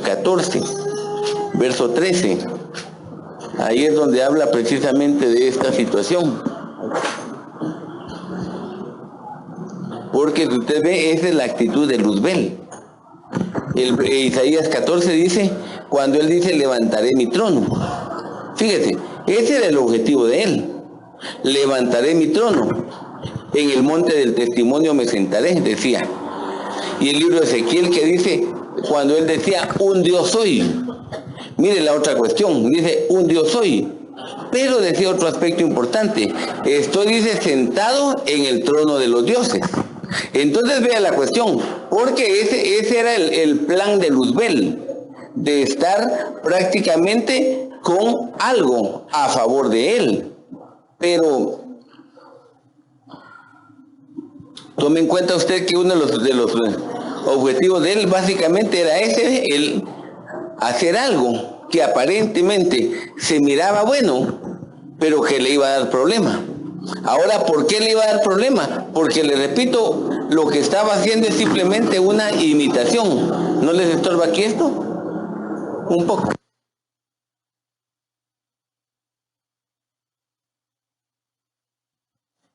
14, verso 13. Ahí es donde habla precisamente de esta situación. Porque si usted ve, esa es la actitud de Luzbel. Isaías 14 dice, cuando él dice, levantaré mi trono. Fíjese, ese era el objetivo de él. Levantaré mi trono. En el monte del testimonio me sentaré, decía. Y el libro de Ezequiel que dice, cuando él decía, un Dios soy. Mire la otra cuestión, dice, un Dios soy. Pero decía otro aspecto importante, estoy, dice, sentado en el trono de los dioses. Entonces vea la cuestión, porque ese era el plan de Luzbel, de estar prácticamente con algo a favor de él. Pero tome en cuenta usted que uno de los objetivos de él básicamente era ese, el hacer algo que aparentemente se miraba bueno, pero que le iba a dar problema. Ahora, ¿por qué le iba a dar problema? Porque, le repito, lo que estaba haciendo es simplemente una imitación. ¿No les estorba aquí esto? Un poco.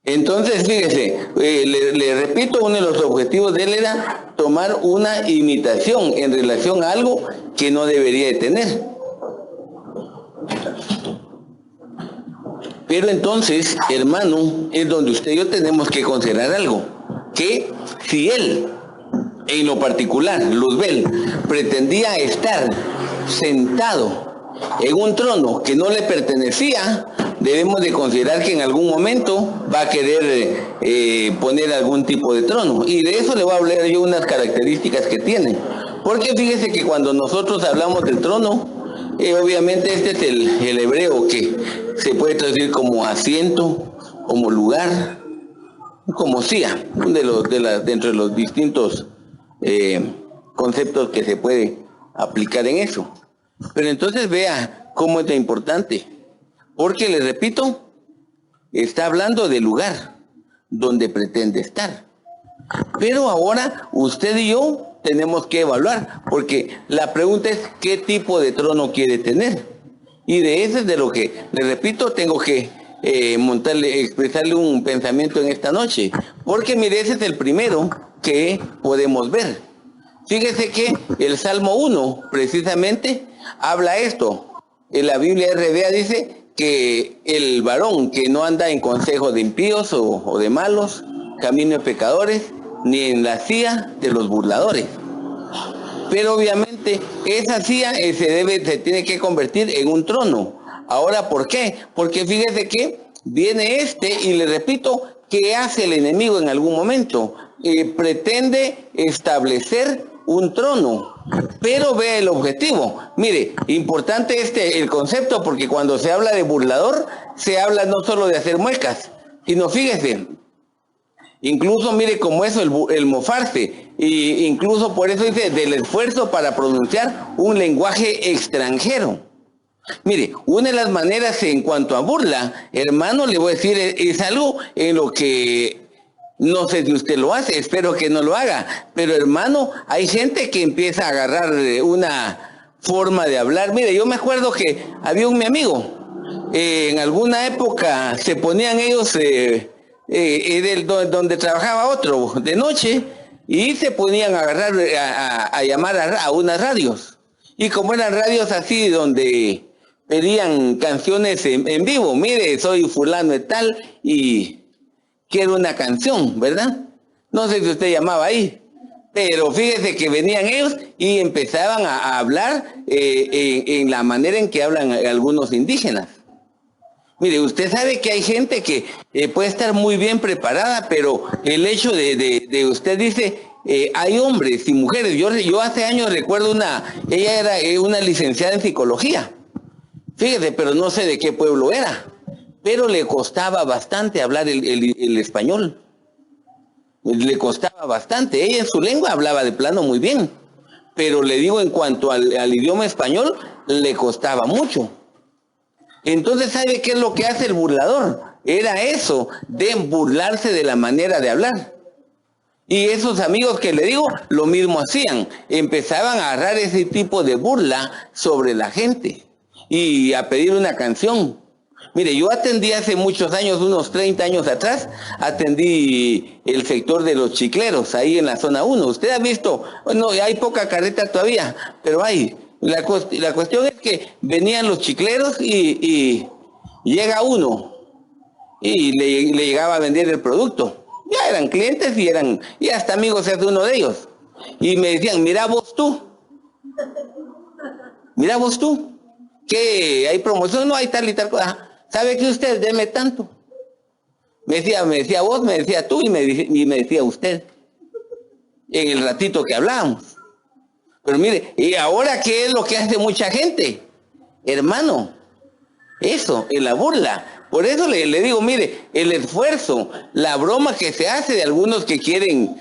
Entonces, fíjese, le repito, uno de los objetivos de él era tomar una imitación en relación a algo que no debería de tener. Pero entonces, hermano, es donde usted y yo tenemos que considerar algo, que si él, en lo particular, Luzbel, pretendía estar sentado en un trono que no le pertenecía, debemos de considerar que en algún momento va a querer poner algún tipo de trono. Y de eso le voy a hablar yo unas características que tiene. Porque fíjese que cuando nosotros hablamos del trono, obviamente este es el hebreo que se puede traducir como asiento, como lugar, como silla, dentro de los distintos conceptos que se puede aplicar en eso. Pero entonces vea cómo es de importante, porque le repito, está hablando del lugar donde pretende estar. Pero ahora usted y yo tenemos que evaluar, porque la pregunta es ¿qué tipo de trono quiere tener? Y de ese es de lo que, le repito, tengo que expresarle un pensamiento en esta noche, porque mire, ese es el primero que podemos ver. Fíjese que el Salmo 1 precisamente habla esto. En la Biblia RBA dice que el varón que no anda en consejo de impíos o de malos, camino de pecadores, ni en la silla de los burladores. Pero obviamente esa silla se tiene que convertir en un trono. Ahora, ¿por qué? Porque fíjese que viene y le repito, ¿qué hace el enemigo en algún momento? Pretende establecer un trono, pero ve el objetivo. Mire, importante el concepto, porque cuando se habla de burlador, se habla no solo de hacer muecas, sino fíjese, incluso mire cómo eso, el mofarse, y incluso por eso dice del esfuerzo para pronunciar un lenguaje extranjero. Mire, una de las maneras en cuanto a burla, hermano, le voy a decir, es algo en lo que no sé si usted lo hace, espero que no lo haga, pero hermano, hay gente que empieza a agarrar una forma de hablar. Mire, yo me acuerdo que había mi amigo, en alguna época se ponían ellos donde trabajaba otro de noche y se ponían a agarrar a llamar a unas radios, y como eran radios así donde pedían canciones en vivo, mire, soy fulano de tal y quiero una canción, ¿verdad? No sé si usted llamaba ahí, pero fíjese que venían ellos y empezaban a hablar en la manera en que hablan algunos indígenas. Mire, usted sabe que hay gente que puede estar muy bien preparada, pero el hecho de usted dice, hay hombres y mujeres. Yo hace años recuerdo ella era una licenciada en psicología. Fíjese, pero no sé de qué pueblo era. Pero le costaba bastante hablar el español. Le costaba bastante. Ella en su lengua hablaba de plano muy bien. Pero le digo, en cuanto al idioma español, le costaba mucho. Entonces, ¿sabe qué es lo que hace el burlador? Era eso, de burlarse de la manera de hablar. Y esos amigos que le digo, lo mismo hacían. Empezaban a agarrar ese tipo de burla sobre la gente y a pedir una canción. Mire, yo atendí hace muchos años, unos 30 años atrás, atendí el sector de los chicleros, ahí en la zona 1. Usted ha visto, bueno, hay poca carreta todavía, pero hay. La cuestión es que venían los chicleros y llega uno y le llegaba a vender el producto. Ya eran clientes y hasta amigos de uno de ellos. Y me decían, mira vos tú, que hay promoción, no hay tal y tal cosa. ¿Sabe que usted? Deme tanto. Me decía vos, me decía tú y me decía usted. En el ratito que hablábamos. Pero mire, ¿y ahora qué es lo que hace mucha gente? Hermano, eso, en la burla. Por eso le digo, mire, el esfuerzo, la broma que se hace de algunos que quieren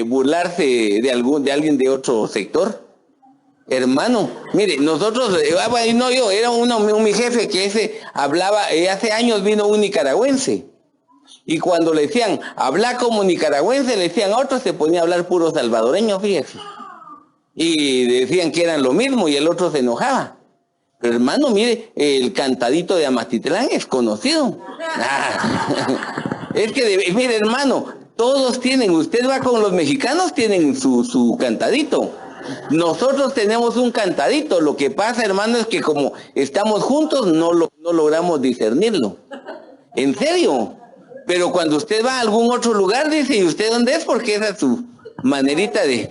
burlarse de alguien de otro sector. Hermano, mire, nosotros, no yo, era mi jefe que ese hablaba, hace años vino un nicaragüense. Y cuando le decían, habla como nicaragüense, le decían a otros, se ponía a hablar puro salvadoreño, fíjese. Y decían que eran lo mismo y el otro se enojaba. Pero hermano, mire, el cantadito de Amatitlán es conocido. Es que, mire hermano, todos tienen, usted va con los mexicanos, tienen su cantadito. Nosotros tenemos un cantadito, lo que pasa hermano es que como estamos juntos no logramos discernirlo. En serio. Pero cuando usted va a algún otro lugar dice, ¿y usted dónde es? Porque esa es su manerita de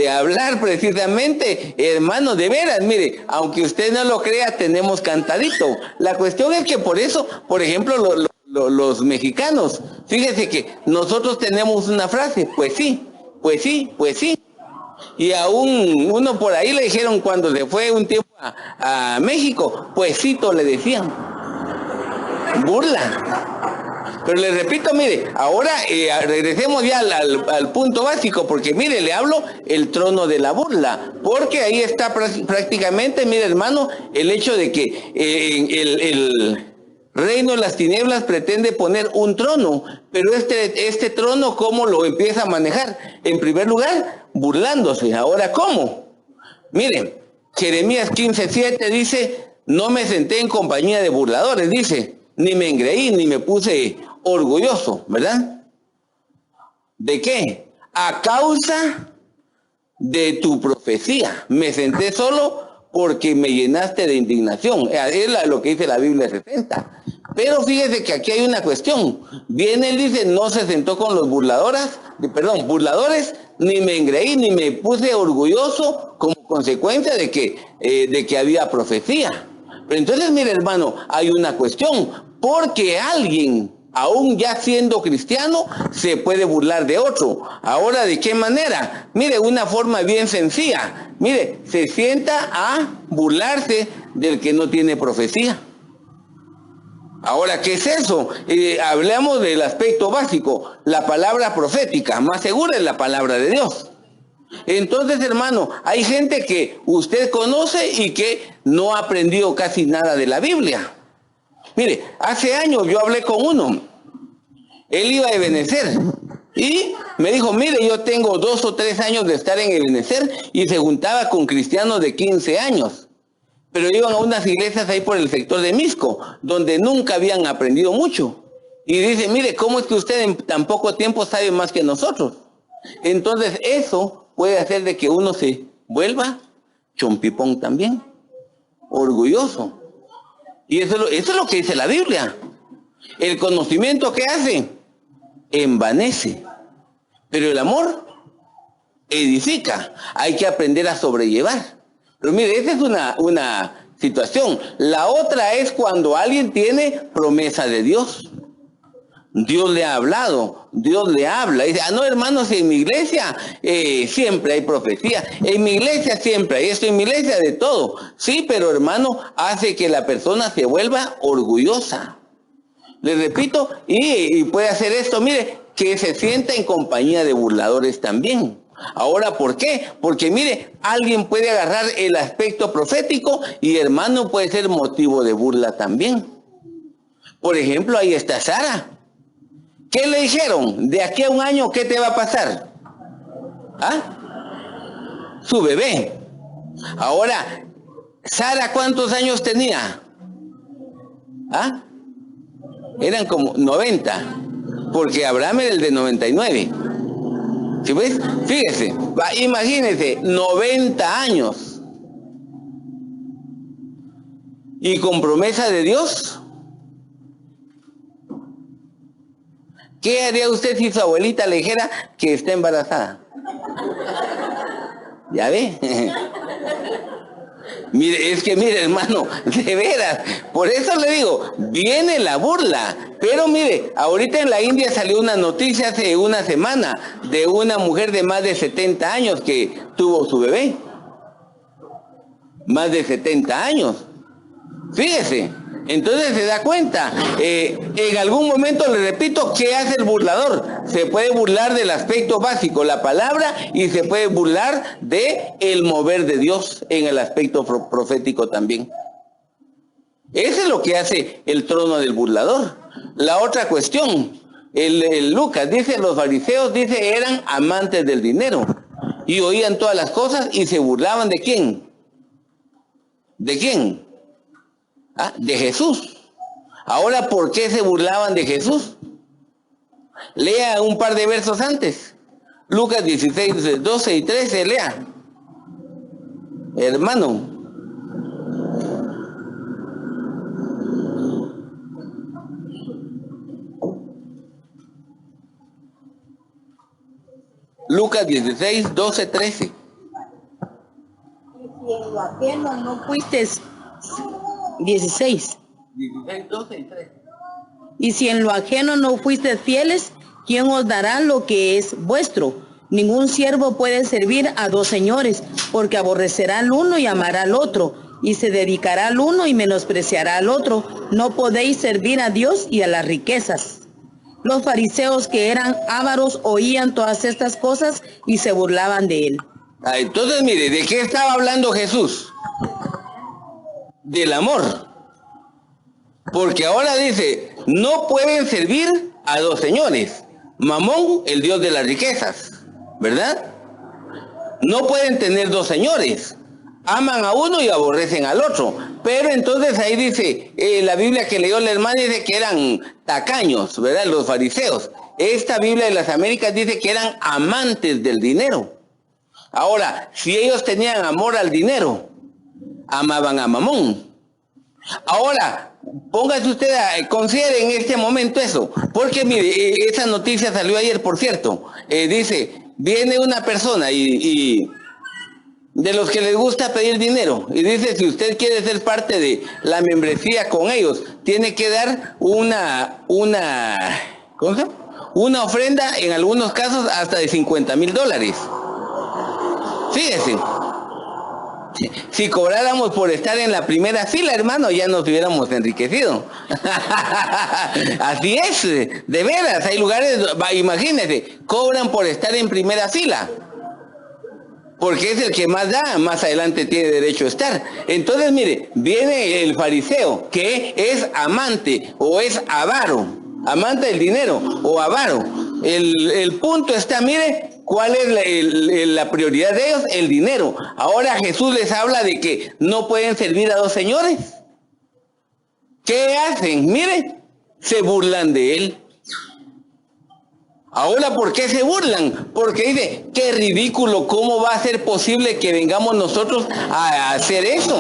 hablar precisamente, hermano, de veras, mire, aunque usted no lo crea, tenemos cantadito. La cuestión es que por eso, por ejemplo, los mexicanos, fíjese que nosotros tenemos una frase, pues sí, pues sí, pues sí. Y a uno por ahí le dijeron cuando se fue un tiempo a México, puesito le decían. Burla. Pero le repito, mire, ahora regresemos ya al punto básico, porque mire, le hablo el trono de la burla, porque ahí está prácticamente, mire hermano, el hecho de que el reino de las tinieblas pretende poner un trono, pero este trono, ¿cómo lo empieza a manejar? En primer lugar, burlándose. Ahora, ¿cómo? Miren, Jeremías 15:7 dice, no me senté en compañía de burladores, dice, ni me engreí, ni me puse orgulloso, ¿verdad? ¿De qué? A causa de tu profecía. Me senté solo porque me llenaste de indignación. Es lo que dice la Biblia 60. Pero fíjese que aquí hay una cuestión. Viene él dice, no se sentó con los burladores, ni me engreí, ni me puse orgulloso como consecuencia de que había profecía. Pero entonces, mire hermano, hay una cuestión, porque alguien, aún ya siendo cristiano, se puede burlar de otro. Ahora, ¿de qué manera? Mire, una forma bien sencilla. Mire, se sienta a burlarse del que no tiene profecía. Ahora, ¿qué es eso? Hablamos del aspecto básico, la palabra profética, más segura es la palabra de Dios. Entonces, hermano, hay gente que usted conoce y que no ha aprendido casi nada de la Biblia. Mire, hace años yo hablé con uno, él iba a Ebenecer y me dijo, mire, yo tengo 2 o 3 años de estar en Ebenecer y se juntaba con cristianos de 15 años. Pero iban a unas iglesias ahí por el sector de Misco, donde nunca habían aprendido mucho. Y dice, mire, ¿cómo es que usted en tan poco tiempo sabe más que nosotros? Entonces eso puede hacer de que uno se vuelva chompipón también, orgulloso. Y eso es lo que dice la Biblia. El conocimiento, ¿qué hace? Envanece. Pero el amor edifica. Hay que aprender a sobrellevar. Pero mire, esa es una situación. La otra es cuando alguien tiene promesa de Dios. Dios le ha hablado, Dios le habla. Dice, no hermanos, en mi iglesia siempre hay profecía. En mi iglesia siempre hay esto, en mi iglesia de todo. Sí, pero hermano, hace que la persona se vuelva orgullosa. Le repito, y puede hacer esto, mire, que se sienta en compañía de burladores también. Ahora, ¿por qué? Porque mire, alguien puede agarrar el aspecto profético y hermano puede ser motivo de burla también. Por ejemplo, ahí está Sara, ¿Qué le dijeron? De aquí a un año, ¿qué te va a pasar? Su bebé. Ahora, ¿Sara cuántos años tenía? Eran como 90, porque Abraham era el de 99. ¿Sí ves? Fíjese, imagínese, 90 años. Y con promesa de Dios. ¿Qué haría usted si su abuelita le dijera que está embarazada? ¿Ya ve? Mire, hermano, de veras, por eso le digo, viene la burla. Pero mire, ahorita en la India salió una noticia hace una semana de una mujer de más de 70 años que tuvo su bebé. Más de 70 años. Fíjese, entonces se da cuenta. En algún momento, le repito, ¿qué hace el burlador? Se puede burlar del aspecto básico, la palabra, y se puede burlar de el mover de Dios en el aspecto profético también. Eso es lo que hace el trono del burlador. La otra cuestión, el Lucas dice, los fariseos, dice, eran amantes del dinero y oían todas las cosas y se burlaban ¿de quién? ¿De quién? De Jesús. Ahora, ¿por qué se burlaban de Jesús? Lea un par de versos antes. Lucas 16, 12 y 13, lea. Hermano. Lucas 16, 12, 13. Y si en lo ajeno no fuiste 16, 12 y 13. y si en lo ajeno no fuiste fieles, ¿quién os dará lo que es vuestro? Ningún siervo puede servir a dos señores, porque aborrecerá al uno y amará al otro, y se dedicará al uno y menospreciará al otro. No podéis servir a Dios y a las riquezas. Los fariseos, que eran ávaros, oían todas estas cosas y se burlaban de él. Entonces, mire, ¿de qué estaba hablando Jesús? Del amor. Porque ahora dice, no pueden servir a dos señores. Mamón, el dios de las riquezas, ¿verdad? No pueden tener dos señores. Aman a uno y aborrecen al otro. Pero entonces ahí dice, la Biblia que leyó la hermana dice que eran tacaños, ¿verdad? Los fariseos. Esta Biblia de las Américas dice que eran amantes del dinero. Ahora, si ellos tenían amor al dinero, amaban a Mamón. Ahora, póngase usted, considere en este momento eso, porque mire, esa noticia salió ayer, por cierto. Dice, viene una persona y de los que les gusta pedir dinero, y dice, si usted quiere ser parte de la membresía con ellos, tiene que dar una ¿cómo se llama? Una ofrenda, en algunos casos hasta de $50,000. Fíjese. Si cobráramos por estar en la primera fila, hermano, ya nos hubiéramos enriquecido. Así es, de veras, hay lugares, imagínense, cobran por estar en primera fila. Porque es el que más da, más adelante tiene derecho a estar. Entonces, mire, viene el fariseo, que es amante o es avaro, amante del dinero o avaro. El punto está, mire, ¿cuál es la prioridad de ellos? El dinero. Ahora Jesús les habla de que no pueden servir a dos señores. ¿Qué hacen? Mire, se burlan de él. Ahora, ¿por qué se burlan? Porque dice, qué ridículo, ¿cómo va a ser posible que vengamos nosotros a hacer eso?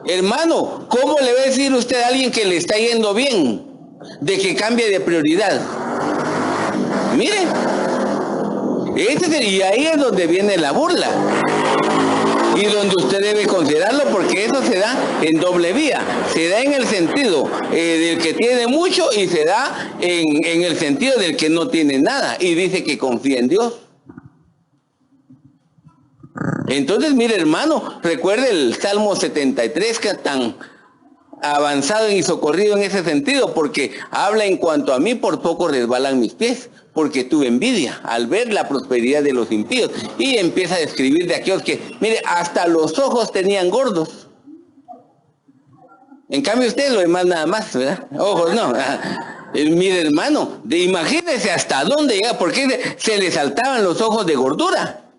Hermano, ¿cómo le va a decir usted a alguien que le está yendo bien de que cambie de prioridad? Mire, y ahí es donde viene la burla. Y donde usted debe considerarlo, porque eso se da en doble vía. Se da en el sentido del que tiene mucho y se da en el sentido del que no tiene nada y dice que confía en Dios. Entonces, mire, hermano, recuerde el Salmo 73, que es tan avanzado y socorrido en ese sentido, porque habla en cuanto a mí, por poco resbalan mis pies, porque tuve envidia al ver la prosperidad de los impíos. Y empieza a describir de aquellos que, mire, hasta los ojos tenían gordos. En cambio usted lo demás nada más, ¿verdad? Ojos no. Mire, hermano, imagínese hasta dónde llega, porque se le saltaban los ojos de gordura.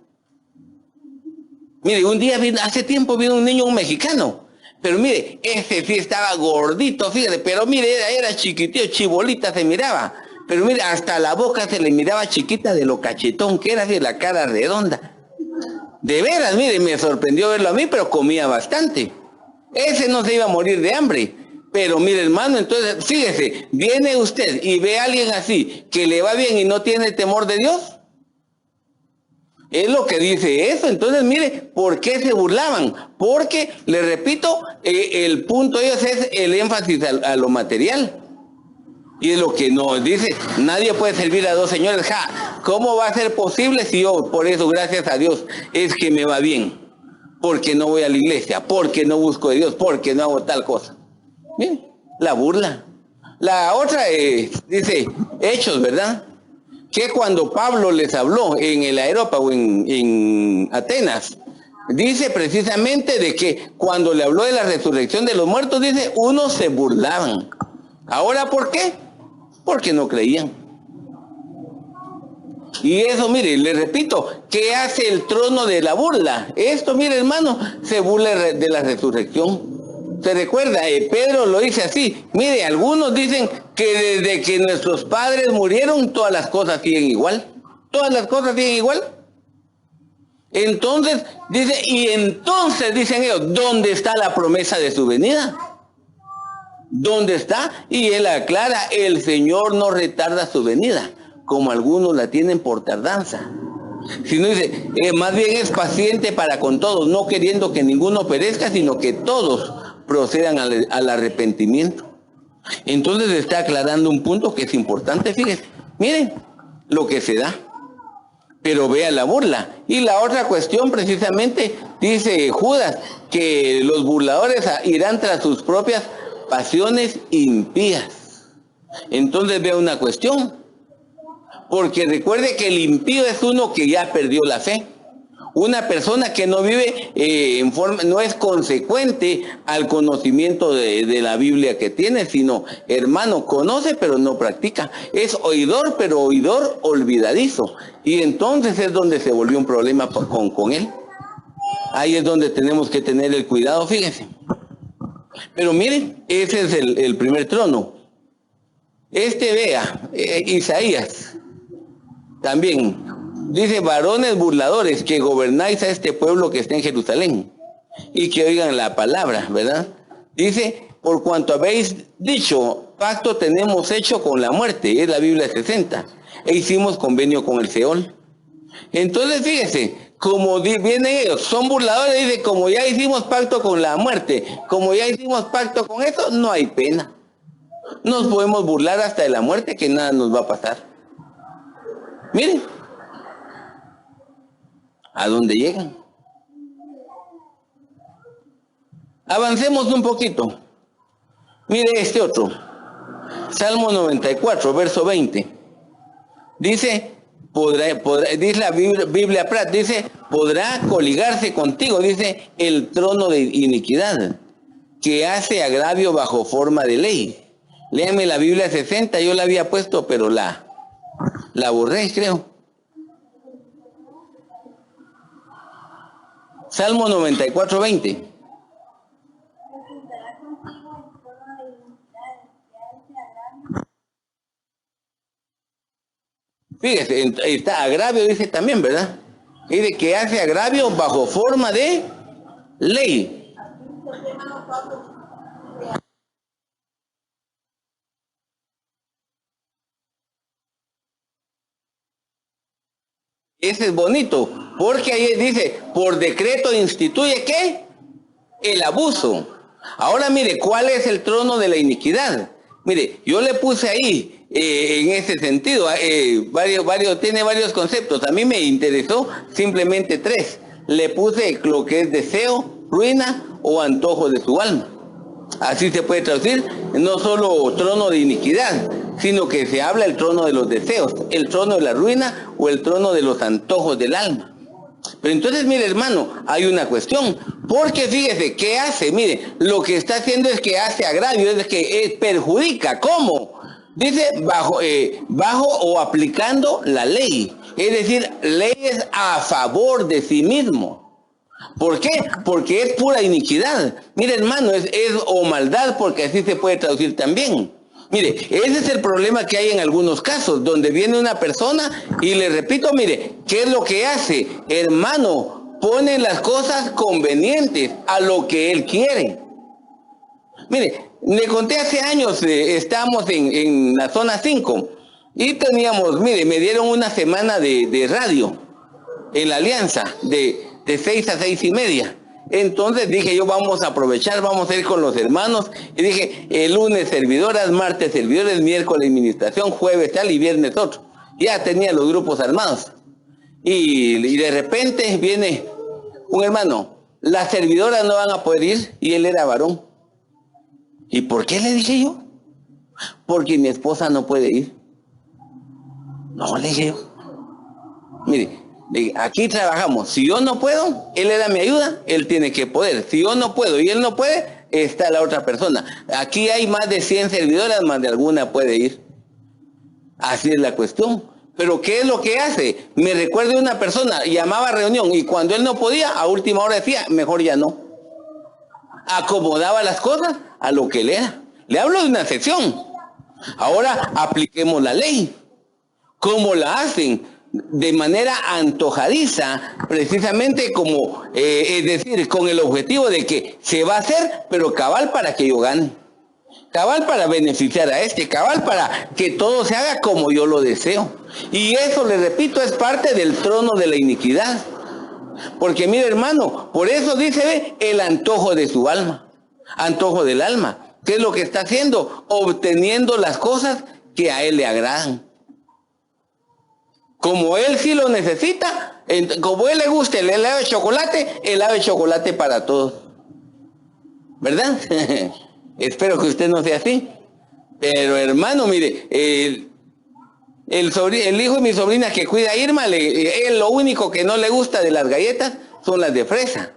Mire, un día, hace tiempo vino un niño, un mexicano, pero mire, ese sí estaba gordito, fíjate, pero mire, era chiquitito, chibolita se miraba, pero mire, hasta la boca se le miraba chiquita de lo cachetón que era, así, la cara redonda. De veras, mire, me sorprendió verlo a mí, pero comía bastante. Ese no se iba a morir de hambre. Pero mire, hermano, entonces, fíjese, viene usted y ve a alguien así, que le va bien y no tiene temor de Dios. Es lo que dice eso. Entonces, mire, ¿por qué se burlaban? Porque, le repito, el punto de ellos es el énfasis a lo material. Y es lo que nos dice, nadie puede servir a dos señores. ¿Cómo va a ser posible si yo, por eso, gracias a Dios, es que me va bien? Porque no voy a la iglesia, porque no busco a Dios, porque no hago tal cosa. Bien, la burla. La otra dice, Hechos, ¿verdad? Que cuando Pablo les habló en el Areópago, en Atenas, dice precisamente de que cuando le habló de la resurrección de los muertos, dice, unos se burlaban. ¿Ahora por qué? Porque no creían. Y eso, mire, le repito, ¿qué hace el trono de la burla? Esto, mire, hermano, se burla de la resurrección. ¿Se recuerda? Pedro lo dice así. Mire, algunos dicen que desde que nuestros padres murieron, todas las cosas siguen igual. Todas las cosas siguen igual. Entonces, dice, y entonces dicen ellos, ¿dónde está la promesa de su venida? ¿Dónde está? Y él aclara, el Señor no retarda su venida, como algunos la tienen por tardanza. Sino dice, más bien es paciente para con todos, no queriendo que ninguno perezca, sino que todos procedan al arrepentimiento. Entonces está aclarando un punto que es importante, fíjense. Miren lo que se da. Pero vea la burla. Y la otra cuestión precisamente, dice Judas, que los burladores irán tras sus propias pasiones impías. Entonces vea una cuestión. Porque recuerde que el impío es uno que ya perdió la fe. Una persona que no vive no es consecuente al conocimiento de la Biblia que tiene, sino, hermano, conoce pero no practica. Es oidor, pero oidor olvidadizo. Y entonces es donde se volvió un problema con él. Ahí es donde tenemos que tener el cuidado, fíjense. Pero miren, ese es el primer trono. Vea, Isaías, también. Dice, varones burladores que gobernáis a este pueblo que está en Jerusalén y que oigan la palabra, ¿verdad? Dice, por cuanto habéis dicho, pacto tenemos hecho con la muerte, es la Biblia 60, e hicimos convenio con el Seol. Entonces, fíjese, como vienen ellos, son burladores, dice, como ya hicimos pacto con la muerte, como ya hicimos pacto con eso, no hay pena. Nos podemos burlar hasta de la muerte, que nada nos va a pasar. Miren. ¿A dónde llegan? Avancemos un poquito. Mire este otro. Salmo 94, verso 20. Dice, dice la Biblia Prat, dice, podrá coligarse contigo, dice, el trono de iniquidad, que hace agravio bajo forma de ley. Léame la Biblia 60, yo la había puesto, pero la borré, creo. Salmo 94, 20. Fíjese, está agravio, dice también, ¿verdad? Dice que hace agravio bajo forma de ley. Ese es bonito, porque ahí dice, por decreto instituye, ¿qué? El abuso. Ahora mire, ¿cuál es el trono de la iniquidad? Mire, yo le puse ahí, en ese sentido, tiene varios conceptos. A mí me interesó simplemente 3. Le puse lo que es deseo, ruina o antojo de su alma. Así se puede traducir, no solo trono de iniquidad, sino que se habla el trono de los deseos, el trono de la ruina o el trono de los antojos del alma. Pero entonces, mire, hermano, hay una cuestión, porque fíjese, ¿qué hace? Mire, lo que está haciendo es que hace agravio, es que perjudica. ¿Cómo? Dice bajo o aplicando la ley. Es decir, leyes a favor de sí mismo. ¿Por qué? Porque es pura iniquidad. Mire, hermano, es o maldad, porque así se puede traducir también. Mire, ese es el problema que hay en algunos casos, donde viene una persona y le repito, mire, ¿qué es lo que hace? Hermano, pone las cosas convenientes a lo que él quiere. Mire, le conté hace años, estábamos en la zona 5 y teníamos, mire, me dieron una semana de radio en la Alianza, de 6 a 6 y media. Entonces dije yo, vamos a aprovechar, vamos a ir con los hermanos. Y dije, el lunes servidoras, martes servidores, miércoles administración, jueves tal y viernes otro. Ya tenía los grupos armados. Y de repente viene un hermano, las servidoras no van a poder ir, y él era varón. ¿Y por qué le dije yo? Porque mi esposa no puede ir. No, le dije yo. Mire, aquí trabajamos. Si yo no puedo, él le da mi ayuda, él tiene que poder. Si yo no puedo y él no puede, está la otra persona. Aquí hay más de 100 servidoras, más de alguna puede ir. Así es la cuestión. Pero ¿qué es lo que hace? Me recuerdo de una persona, llamaba a reunión y cuando él no podía, a última hora decía, mejor ya no. Acomodaba las cosas a lo que le era. Le hablo de una excepción. Ahora apliquemos la ley. ¿Cómo la hacen? De manera antojadiza, precisamente como, es decir, con el objetivo de que se va a hacer, pero cabal para que yo gane. Cabal para beneficiar a cabal para que todo se haga como yo lo deseo. Y eso, le repito, es parte del trono de la iniquidad. Porque mire, hermano, por eso dice, ve, el antojo de su alma, antojo del alma. ¿Qué es lo que está haciendo? Obteniendo las cosas que a él le agradan. Como él sí lo necesita, como a él le gusta el helado de chocolate para todos. ¿Verdad? Espero que usted no sea así. Pero hermano, mire, el hijo de mi sobrina que cuida a Irma, él lo único que no le gusta de las galletas son las de fresa.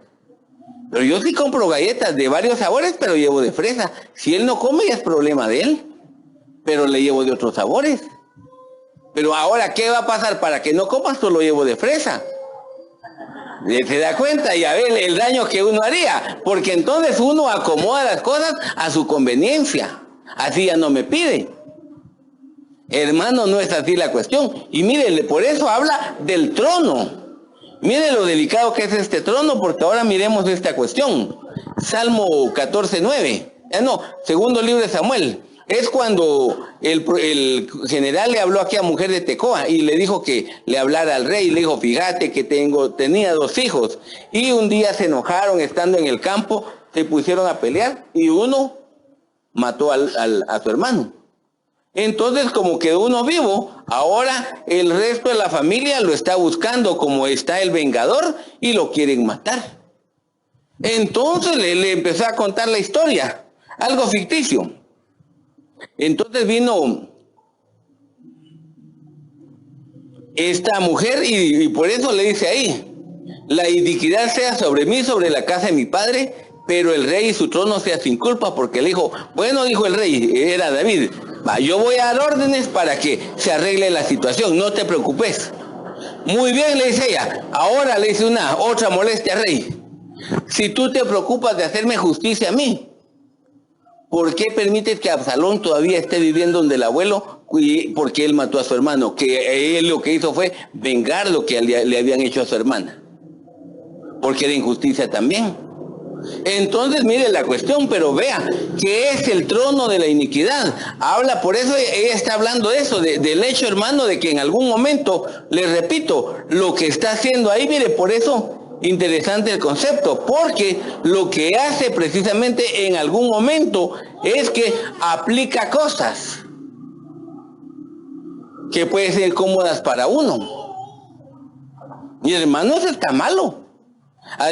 Pero yo sí compro galletas de varios sabores, pero llevo de fresa. Si él no come, ya es problema de él. Pero le llevo de otros sabores. Pero ahora, ¿qué va a pasar? Para que no comas, solo llevo de fresa. Se da cuenta y a ver el daño que uno haría. Porque entonces uno acomoda las cosas a su conveniencia. Así ya no me pide. Hermano, no es así la cuestión. Y mire, por eso habla del trono. Mire lo delicado que es este trono, porque ahora miremos esta cuestión. Salmo 14:9. Segundo libro de Samuel. Es cuando el general le habló aquí a mujer de Tecoa y le dijo que le hablara al rey. Le dijo, fíjate que tenía 2 hijos. Y un día se enojaron estando en el campo, se pusieron a pelear y uno mató a su hermano. Entonces, como quedó uno vivo, ahora el resto de la familia lo está buscando, como está el vengador, y lo quieren matar. Entonces le empezó a contar la historia, algo ficticio. Entonces vino esta mujer y por eso le dice ahí, la iniquidad sea sobre mí, sobre la casa de mi padre, pero el rey y su trono sea sin culpa, porque le dijo, bueno, dijo el rey, era David, yo voy a dar órdenes para que se arregle la situación, no te preocupes. Muy bien, le dice ella. Ahora le dice otra molestia al rey. Si tú te preocupas de hacerme justicia a mí, ¿por qué permites que Absalón todavía esté viviendo donde el abuelo? Porque él mató a su hermano, que él lo que hizo fue vengar lo que le habían hecho a su hermana. Porque era injusticia también. Entonces, mire la cuestión, pero vea, ¿qué es el trono de la iniquidad? Habla, por eso ella está hablando de eso, del hecho, hermano, de que en algún momento, le repito, lo que está haciendo ahí, mire, por eso, interesante el concepto, porque lo que hace precisamente en algún momento es que aplica cosas que pueden ser cómodas para uno. Mi hermano, eso está malo.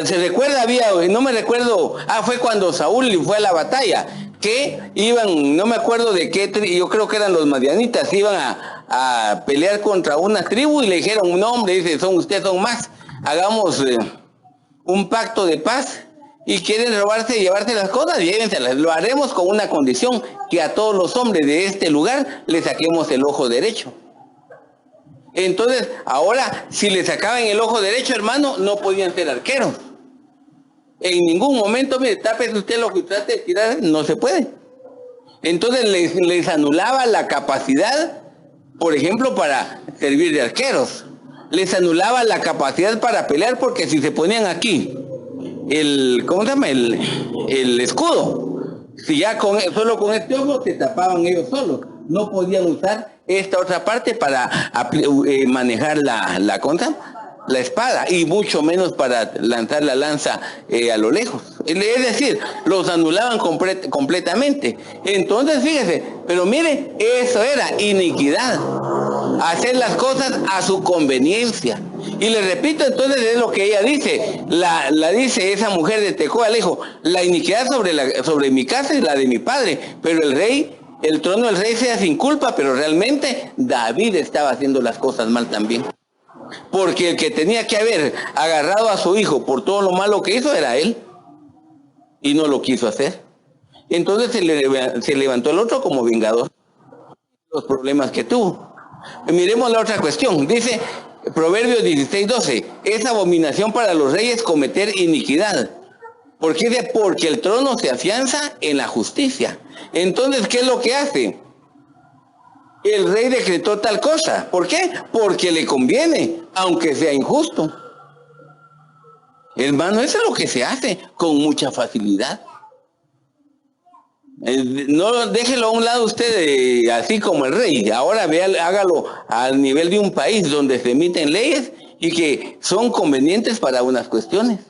Se recuerda, no me recuerdo, fue cuando Saúl fue a la batalla, que iban, no me acuerdo de qué, yo creo que eran los madianitas, iban a pelear contra una tribu y le dijeron, no hombre, dice, ustedes son más, hagamos un pacto de paz y quieren robarse y llevarse las cosas, llévenselas. Lo haremos con una condición, que a todos los hombres de este lugar le saquemos el ojo derecho. Entonces, ahora, si le sacaban el ojo derecho, hermano, no podían ser arqueros. En ningún momento, mire, tápese usted el ojo y trate de tirar, no se puede. Entonces les anulaba la capacidad, por ejemplo, para servir de arqueros. Les anulaba la capacidad para pelear, porque si se ponían aquí ¿cómo se llama? El escudo, si ya solo con este ojo se tapaban ellos solos. No podían usar esta otra parte para manejar la espada, y mucho menos para lanzar la lanza a lo lejos. Es decir, los anulaban completamente. Entonces, fíjese, pero mire, eso era iniquidad. Hacer las cosas a su conveniencia. Y le repito, entonces es lo que ella dice. La dice esa mujer de Tecoa, le dijo, la iniquidad sobre mi casa es la de mi padre, pero el trono del rey sea sin culpa, pero realmente David estaba haciendo las cosas mal también. Porque el que tenía que haber agarrado a su hijo por todo lo malo que hizo era él. Y no lo quiso hacer. Entonces se levantó el otro como vengador. Los problemas que tuvo. Miremos la otra cuestión. Dice Proverbios 16:12. Es abominación para los reyes cometer iniquidad. ¿Por qué? Porque el trono se afianza en la justicia. Entonces, ¿qué es lo que hace? El rey decretó tal cosa. ¿Por qué? Porque le conviene, aunque sea injusto. Hermano, eso es lo que se hace con mucha facilidad. No déjelo a un lado usted así como el rey. Ahora hágalo al nivel de un país donde se emiten leyes y que son convenientes para unas cuestiones.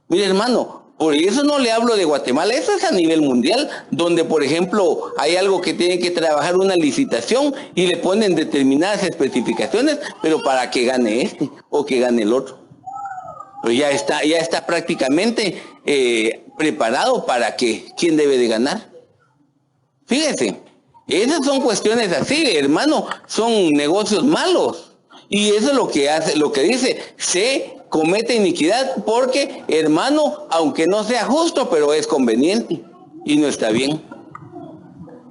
Mire, hermano, por eso no le hablo de Guatemala, eso es a nivel mundial, donde por ejemplo hay algo que tiene que trabajar una licitación y le ponen determinadas especificaciones, pero para que gane este o que gane el otro. Pero ya está prácticamente preparado para quién debe de ganar. Fíjese, esas son cuestiones así, hermano, son negocios malos. Y eso es lo que hace, lo que dice, se comete iniquidad porque, hermano, aunque no sea justo, pero es conveniente y no está bien.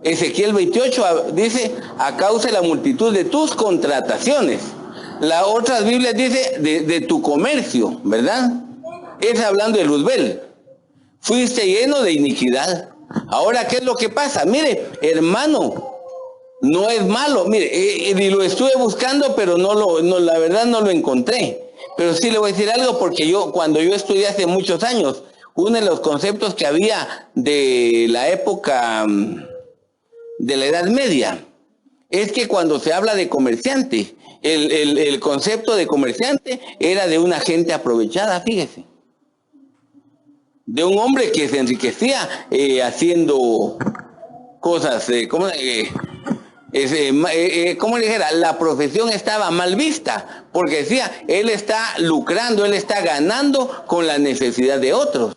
Ezequiel 28 dice, a causa de la multitud de tus contrataciones. Las otras Biblias dice de tu comercio, ¿verdad? Es hablando de Luzbel. Fuiste lleno de iniquidad. Ahora, ¿qué es lo que pasa? Mire, hermano, no es malo. Mire, y lo estuve buscando, pero la verdad no lo encontré. Pero sí le voy a decir algo, porque cuando yo estudié hace muchos años, uno de los conceptos que había de la época de la Edad Media es que cuando se habla de comerciante, el concepto de comerciante era de una gente aprovechada, fíjese. De un hombre que se enriquecía haciendo cosas, ¿cómo le dijera? La profesión estaba mal vista, porque decía, él está lucrando, él está ganando con la necesidad de otros.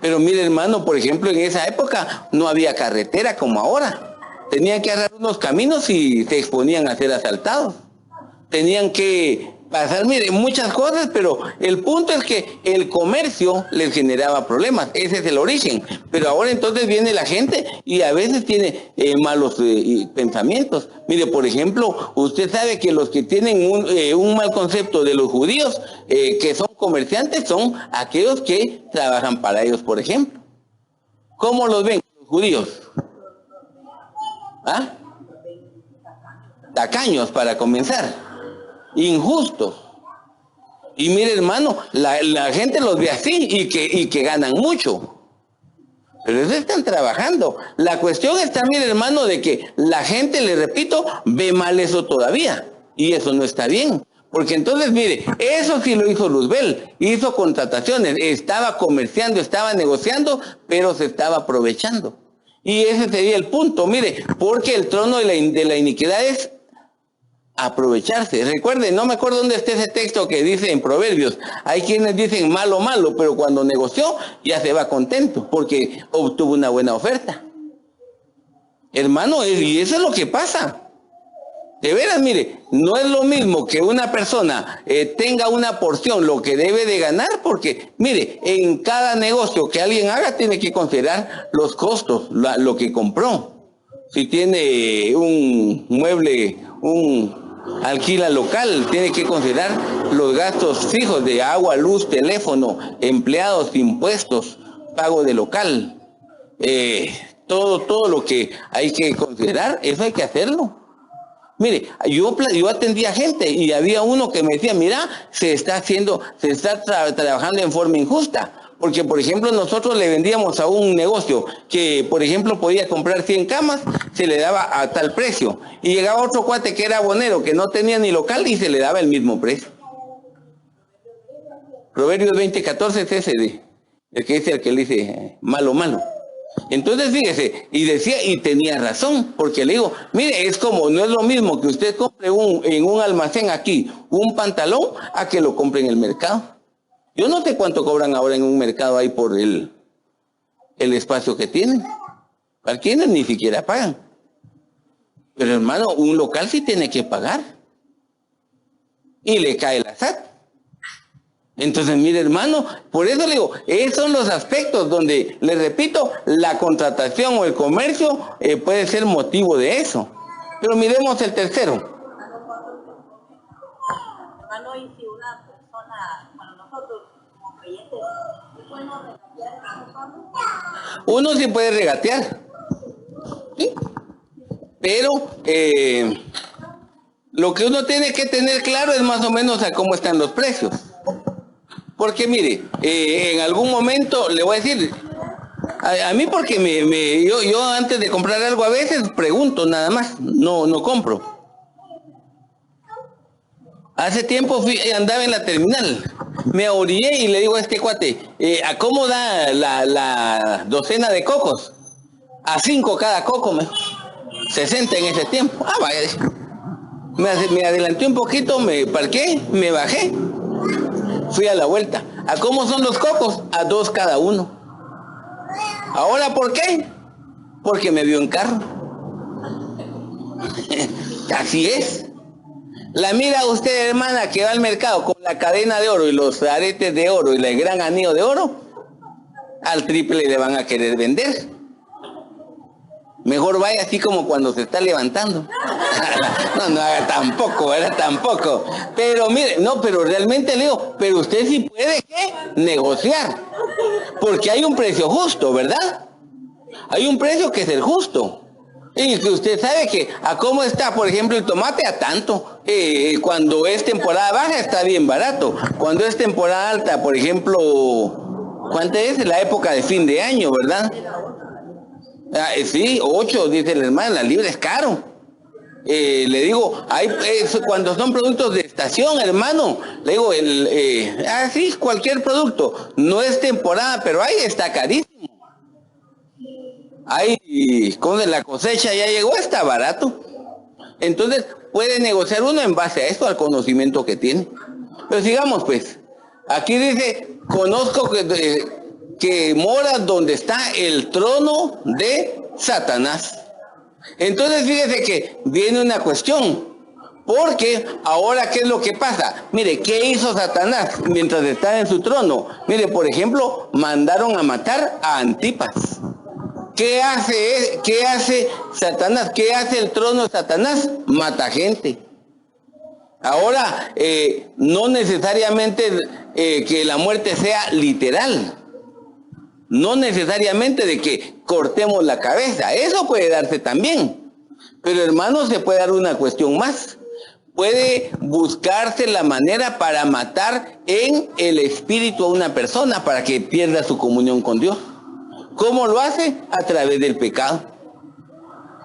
Pero mire, hermano, por ejemplo, en esa época no había carretera como ahora. Tenían que agarrar unos caminos y se exponían a ser asaltados. Tenían que pasar, mire, muchas cosas, pero el punto es que el comercio les generaba problemas. Ese es el origen. Pero ahora entonces viene la gente y a veces tiene malos pensamientos. Mire, por ejemplo, usted sabe que los que tienen un mal concepto de los judíos, que son comerciantes, son aquellos que trabajan para ellos, por ejemplo. ¿Cómo los ven los judíos? ¿Ah? Tacaños, para comenzar. Injustos. Y mire, hermano, la gente los ve así y que ganan mucho. Pero ellos están trabajando. La cuestión está, mire, hermano, de que la gente, le repito, ve mal eso todavía. Y eso no está bien. Porque entonces, mire, eso sí lo hizo Luzbel. Hizo contrataciones, estaba comerciando, estaba negociando, pero se estaba aprovechando. Y ese sería el punto, mire, porque el trono de la iniquidad es aprovecharse. Recuerden, no me acuerdo dónde está ese texto que dice en Proverbios. Hay quienes dicen malo, malo, pero cuando negoció ya se va contento porque obtuvo una buena oferta. Hermano, y eso es lo que pasa. De veras, mire, no es lo mismo que una persona tenga una porción, lo que debe de ganar, porque, mire, en cada negocio que alguien haga tiene que considerar los costos, lo que compró. Si tiene un mueble, alquila local, tiene que considerar los gastos fijos de agua, luz, teléfono, empleados, impuestos, pago de local. Todo lo que hay que considerar, eso hay que hacerlo. Mire, yo atendía gente y había uno que me decía, mira, se está trabajando en forma injusta. Porque, por ejemplo, nosotros le vendíamos a un negocio que, por ejemplo, podía comprar 100 camas, se le daba a tal precio. Y llegaba otro cuate que era abonero, que no tenía ni local y se le daba el mismo precio. Proverbios 20:14 es ese, el que dice el que le dice malo, malo. Entonces fíjese, y decía, y tenía razón, porque le digo, mire, es como, no es lo mismo que usted compre en un almacén aquí un pantalón a que lo compre en el mercado. Yo no sé cuánto cobran ahora en un mercado ahí por el espacio que tienen. Para quienes ni siquiera pagan. Pero hermano, un local sí tiene que pagar. Y le cae la SAT. Entonces, mire hermano, por eso le digo, esos son los aspectos donde, le repito, la contratación o el comercio puede ser motivo de eso. Pero miremos el tercero. Hermano, y si una persona, para nosotros como creyentes, ¿es bueno regatear a los padres? Uno sí puede regatear, ¿sí? Pero lo que uno tiene que tener claro es más o menos a cómo están los precios. Porque mire, en algún momento le voy a decir, a mí porque yo antes de comprar algo a veces pregunto nada más, no compro. Hace tiempo andaba en la terminal, me orillé y le digo a este cuate, ¿a cómo da la docena de cocos? A 5 cada coco, 60 en ese tiempo. Ah, vaya, me adelanté un poquito, me parqué, me bajé. Fui a la vuelta. ¿A cómo son los cocos? A 2 cada uno. ¿Ahora por qué? Porque me vio en carro. Así es. La mira usted, hermana, que va al mercado con la cadena de oro y los aretes de oro y el gran anillo de oro, al triple le van a querer vender. Mejor vaya así como cuando se está levantando. No haga tampoco, ¿verdad? Tampoco. Pero mire, no, pero realmente le digo, pero usted sí puede, ¿qué? Negociar. Porque hay un precio justo, ¿verdad? Hay un precio que es el justo. Y que usted sabe que a cómo está, por ejemplo, el tomate a tanto. Cuando es temporada baja está bien barato. Cuando es temporada alta, por ejemplo, ¿cuánto es? La época de fin de año, ¿verdad? Sí, 8, dice el hermano, la libra es caro. Le digo, cuando son productos de estación, hermano, le digo, sí, cualquier producto, no es temporada, pero ahí está carísimo. Ahí, cuando la cosecha ya llegó, está barato. Entonces, puede negociar uno en base a esto, al conocimiento que tiene. Pero sigamos, pues. Aquí dice, conozco que mora donde está el trono de Satanás. Entonces fíjese que viene una cuestión, porque ahora ¿qué es lo que pasa? Mire, ¿qué hizo Satanás mientras estaba en su trono? Mire, por ejemplo, mandaron a matar a Antipas. ¿Qué hace Satanás? ¿Qué hace el trono de Satanás? Mata gente. Ahora, no necesariamente que la muerte sea literal. No necesariamente de que cortemos la cabeza. Eso puede darse también. Pero hermano, se puede dar una cuestión más. Puede buscarse la manera para matar en el espíritu a una persona para que pierda su comunión con Dios. ¿Cómo lo hace? A través del pecado.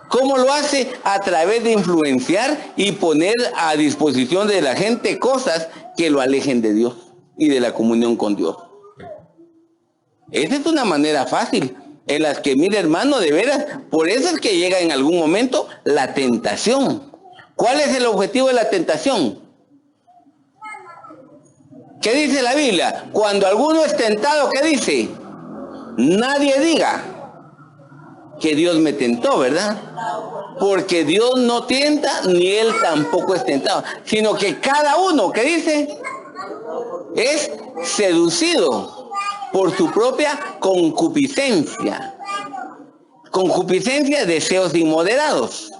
¿Cómo lo hace? A través de influenciar y poner a disposición de la gente cosas que lo alejen de Dios y de la comunión con Dios. Esa es una manera fácil en las que, mire hermano, de veras, por eso es que llega en algún momento la tentación. ¿Cuál es el objetivo de la tentación? ¿Qué dice la Biblia? Cuando alguno es tentado, ¿qué dice? Nadie diga que Dios me tentó, ¿verdad? Porque Dios no tienta, ni Él tampoco es tentado, sino que cada uno, ¿qué dice? Es seducido por su propia concupiscencia. Concupiscencia, deseos inmoderados.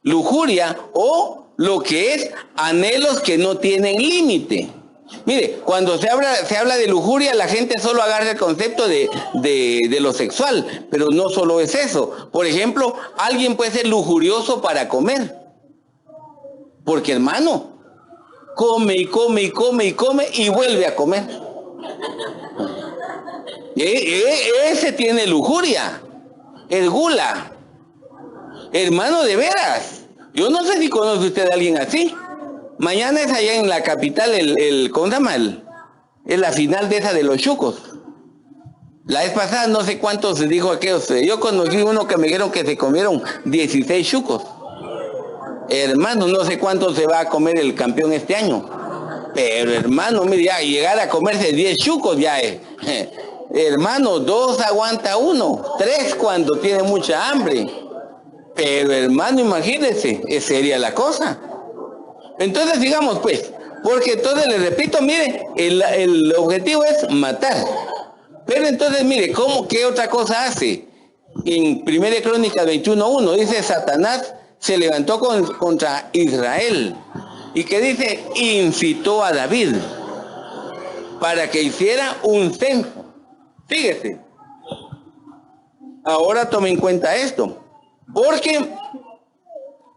Lujuria, o lo que es anhelos que no tienen límite. Mire, cuando se habla de lujuria, la gente solo agarra el concepto de lo sexual, pero no solo es eso. Por ejemplo, alguien puede ser lujurioso para comer, porque hermano, come y come y come y come y vuelve a comer. Ese tiene lujuria, es gula. Hermano, de veras, yo no sé si conoce usted a alguien así. Mañana es allá en la capital ¿cómo se llama? Es la final de esa de los chucos. La vez pasada no sé cuántos se dijo aquellos. Yo conocí uno que me dijeron que se comieron 16 chucos. Hermano, no sé cuánto se va a comer el campeón este año. Pero hermano, mire, ya llegar a comerse 10 chucos ya es. Hermano, 2 aguanta uno, 3 cuando tiene mucha hambre. Pero hermano, imagínese, esa sería la cosa. Entonces digamos pues, porque entonces le repito, mire, el objetivo es matar. Pero entonces mire, ¿qué otra cosa hace? En 1 Crónicas 21:1 dice, Satanás se levantó contra Israel. Y que dice, incitó a David para que hiciera un censo. Fíjese. Ahora tome en cuenta esto. Porque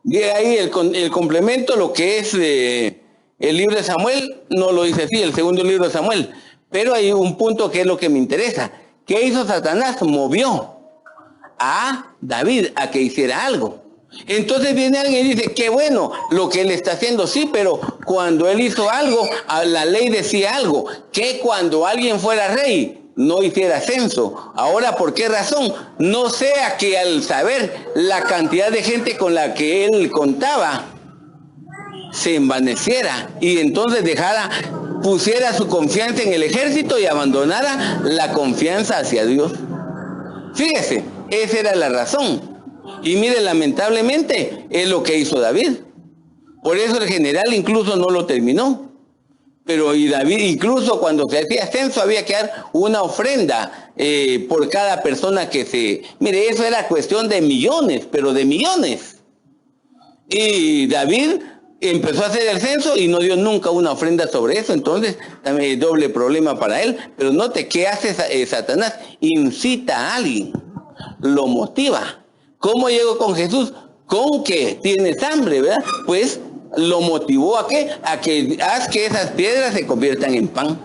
de ahí el complemento, lo que es el libro de Samuel, no lo dice así, el segundo libro de Samuel. Pero hay un punto que es lo que me interesa. ¿Qué hizo Satanás? Movió a David a que hiciera algo. Entonces viene alguien y dice, qué bueno lo que él está haciendo, sí, pero cuando él hizo algo, la ley decía algo, que cuando alguien fuera rey, no hiciera censo. Ahora, ¿por qué razón? No sea que al saber la cantidad de gente con la que él contaba, se envaneciera y entonces pusiera su confianza en el ejército y abandonara la confianza hacia Dios. Fíjese, esa era la razón. Y mire, lamentablemente, es lo que hizo David. Por eso el general incluso no lo terminó. Pero y David, incluso cuando se hacía censo, había que dar una ofrenda por cada persona que se... Mire, eso era cuestión de millones, pero de millones. Y David empezó a hacer el censo y no dio nunca una ofrenda sobre eso. Entonces, también doble problema para él. Pero note, ¿qué hace Satanás? Incita a alguien, lo motiva. ¿Cómo llegó con Jesús? Con que tienes hambre, ¿verdad? Pues lo motivó a qué? A que haz que esas piedras se conviertan en pan.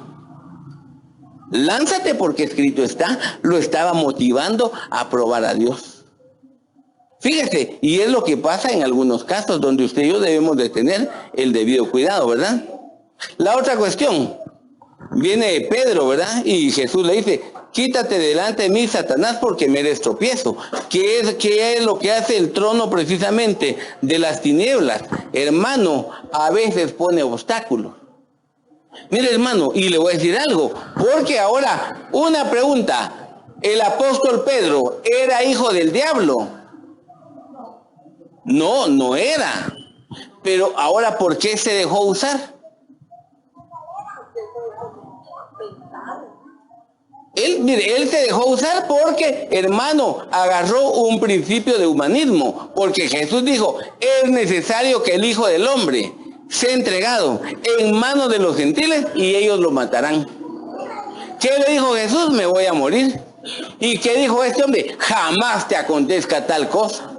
Lánzate porque escrito está. Lo estaba motivando a probar a Dios. Fíjese, y es lo que pasa en algunos casos donde usted y yo debemos de tener el debido cuidado, ¿verdad? La otra cuestión, viene Pedro, ¿verdad? Y Jesús le dice, quítate delante de mí, Satanás, porque me eres tropiezo. ¿Qué es lo que hace el trono precisamente de las tinieblas? Hermano, a veces pone obstáculos. Mire, hermano, y le voy a decir algo, porque ahora, una pregunta, ¿el apóstol Pedro era hijo del diablo? No, no era. Pero ahora, ¿por qué se dejó usar? Él se dejó usar porque, hermano, agarró un principio de humanismo. Porque Jesús dijo, es necesario que el Hijo del Hombre sea entregado en manos de los gentiles y ellos lo matarán. ¿Qué le dijo Jesús? Me voy a morir. ¿Y qué dijo este hombre? Jamás te acontezca tal cosa.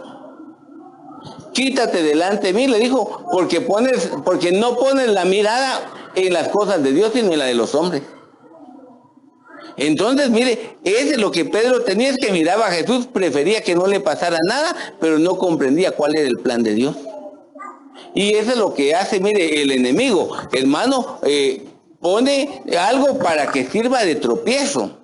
Quítate delante de mí, le dijo, porque no pones la mirada en las cosas de Dios, sino en la de los hombres. Entonces, mire, ese es lo que Pedro tenía, es que miraba a Jesús, prefería que no le pasara nada, pero no comprendía cuál era el plan de Dios. Y eso es lo que hace, mire, el enemigo, hermano, pone algo para que sirva de tropiezo.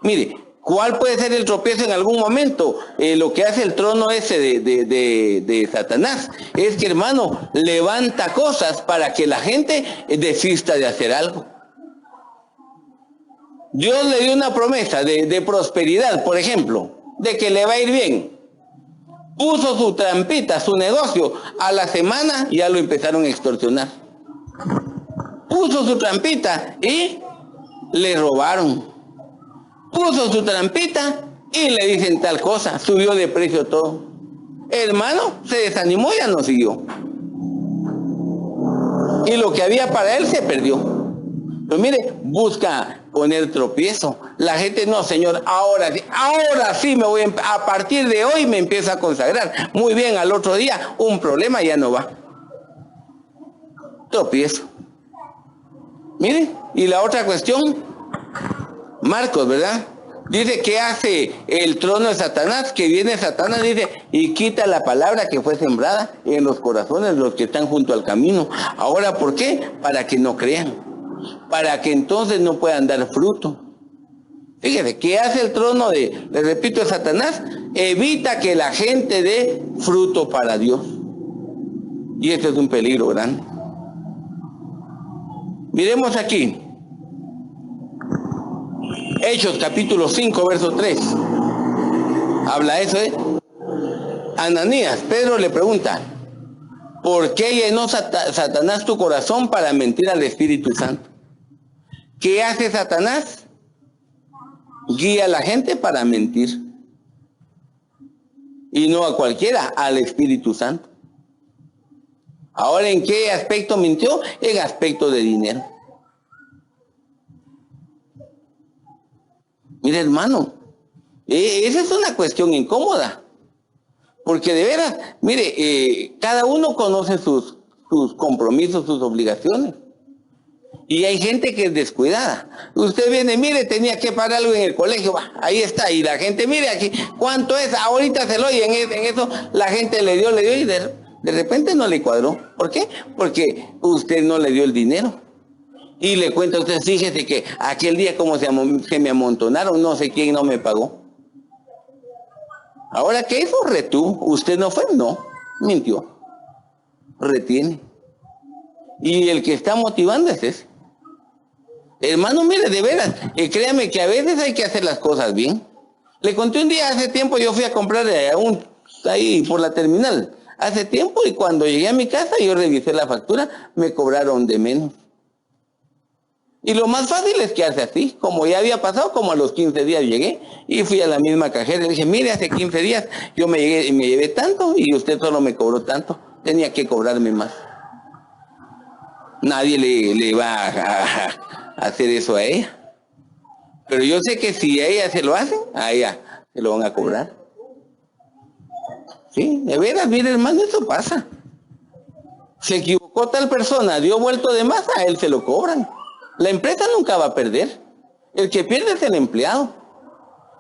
Mire, ¿cuál puede ser el tropiezo en algún momento? Lo que hace el trono ese de Satanás es que, hermano, levanta cosas para que la gente desista de hacer algo. Dios le dio una promesa de prosperidad, por ejemplo, de que le va a ir bien. puso su trampita, su negocio, a la semana ya lo empezaron a extorsionar. Puso su trampita y le robaron. Puso su trampita y le dicen tal cosa, subió de precio todo. El hermano se desanimó y ya no siguió. Y lo que había para él se perdió. Pero mire, busca poner tropiezo. La gente, no, señor, ahora sí me voy a partir de hoy me empiezo a consagrar. Muy bien, al otro día, un problema ya no va. Tropiezo. Mire, y la otra cuestión, Marcos, ¿verdad? Dice que hace el trono de Satanás, que viene Satanás, dice, y quita la palabra que fue sembrada en los corazones de los que están junto al camino. Ahora, ¿por qué? Para que no crean. Para que entonces no puedan dar fruto. Fíjese, ¿qué hace el trono les repito, de Satanás? Evita que la gente dé fruto para Dios. Y este es un peligro grande. Miremos aquí. Hechos capítulo 5, verso 3. Habla eso, Ananías, Pedro le pregunta, ¿por qué llenó Satanás tu corazón para mentir al Espíritu Santo? ¿Qué hace Satanás? Guía a la gente para mentir. Y no a cualquiera, al Espíritu Santo. Ahora, ¿en qué aspecto mintió? En aspecto de dinero. Mire, hermano, esa es una cuestión incómoda. Porque de veras, mire, cada uno conoce sus compromisos, sus obligaciones. Y hay gente que es descuidada. Usted viene, mire, tenía que pagar algo en el colegio, va, ahí está. Y la gente, mire aquí, ¿cuánto es? Ahorita se lo oye, en eso la gente le dio y de repente no le cuadró. ¿Por qué? Porque usted no le dio el dinero. Y le cuento a usted, fíjese que aquel día como se me amontonaron, no sé quién no me pagó. Ahora, ¿qué hizo? Retuvo. ¿Usted no fue? No, mintió. Retiene. Y el que está motivando es ese. Hermano, mire, de veras, créame que a veces hay que hacer las cosas bien. Le conté un día, hace tiempo, yo fui a comprar ahí por la terminal. Hace tiempo, y cuando llegué a mi casa, yo revisé la factura, me cobraron de menos. Y lo más fácil es quedarse así, como ya había pasado, como a los 15 días llegué, y fui a la misma cajera y dije, mire, hace 15 días yo me llevé tanto, y usted solo me cobró tanto, tenía que cobrarme más. Nadie le va a hacer eso a ella. Pero yo sé que si a ella se lo hacen, a ella se lo van a cobrar. Sí, de veras, mire, hermano, eso pasa. Se equivocó tal persona, dio vuelto de más, a él se lo cobran. La empresa nunca va a perder. El que pierde es el empleado.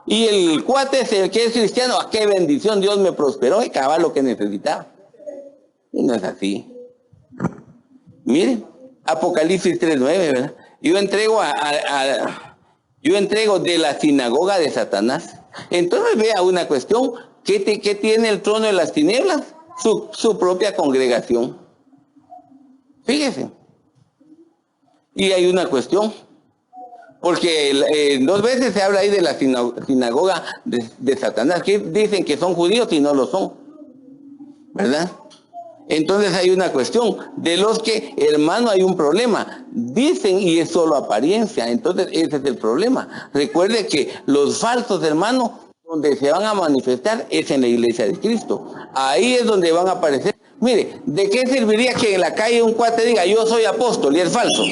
Y el cuate es el que es cristiano. ¡Ah, qué bendición! Dios me prosperó y cabal lo que necesitaba. Y no es así. Miren, Apocalipsis 3:9, ¿verdad? Yo entrego de la sinagoga de Satanás. Entonces vea una cuestión. ¿Qué tiene el trono de las tinieblas? Su propia congregación. Fíjese. Y hay una cuestión, porque 2 veces se habla ahí de la sinagoga de Satanás, que dicen que son judíos y no lo son, ¿verdad? Entonces hay una cuestión, de los que, hermano, hay un problema, dicen y es solo apariencia, entonces ese es el problema. Recuerde que los falsos, hermano, donde se van a manifestar es en la iglesia de Cristo, ahí es donde van a aparecer. Mire, ¿de qué serviría que en la calle un cuate diga, yo soy apóstol y es falso?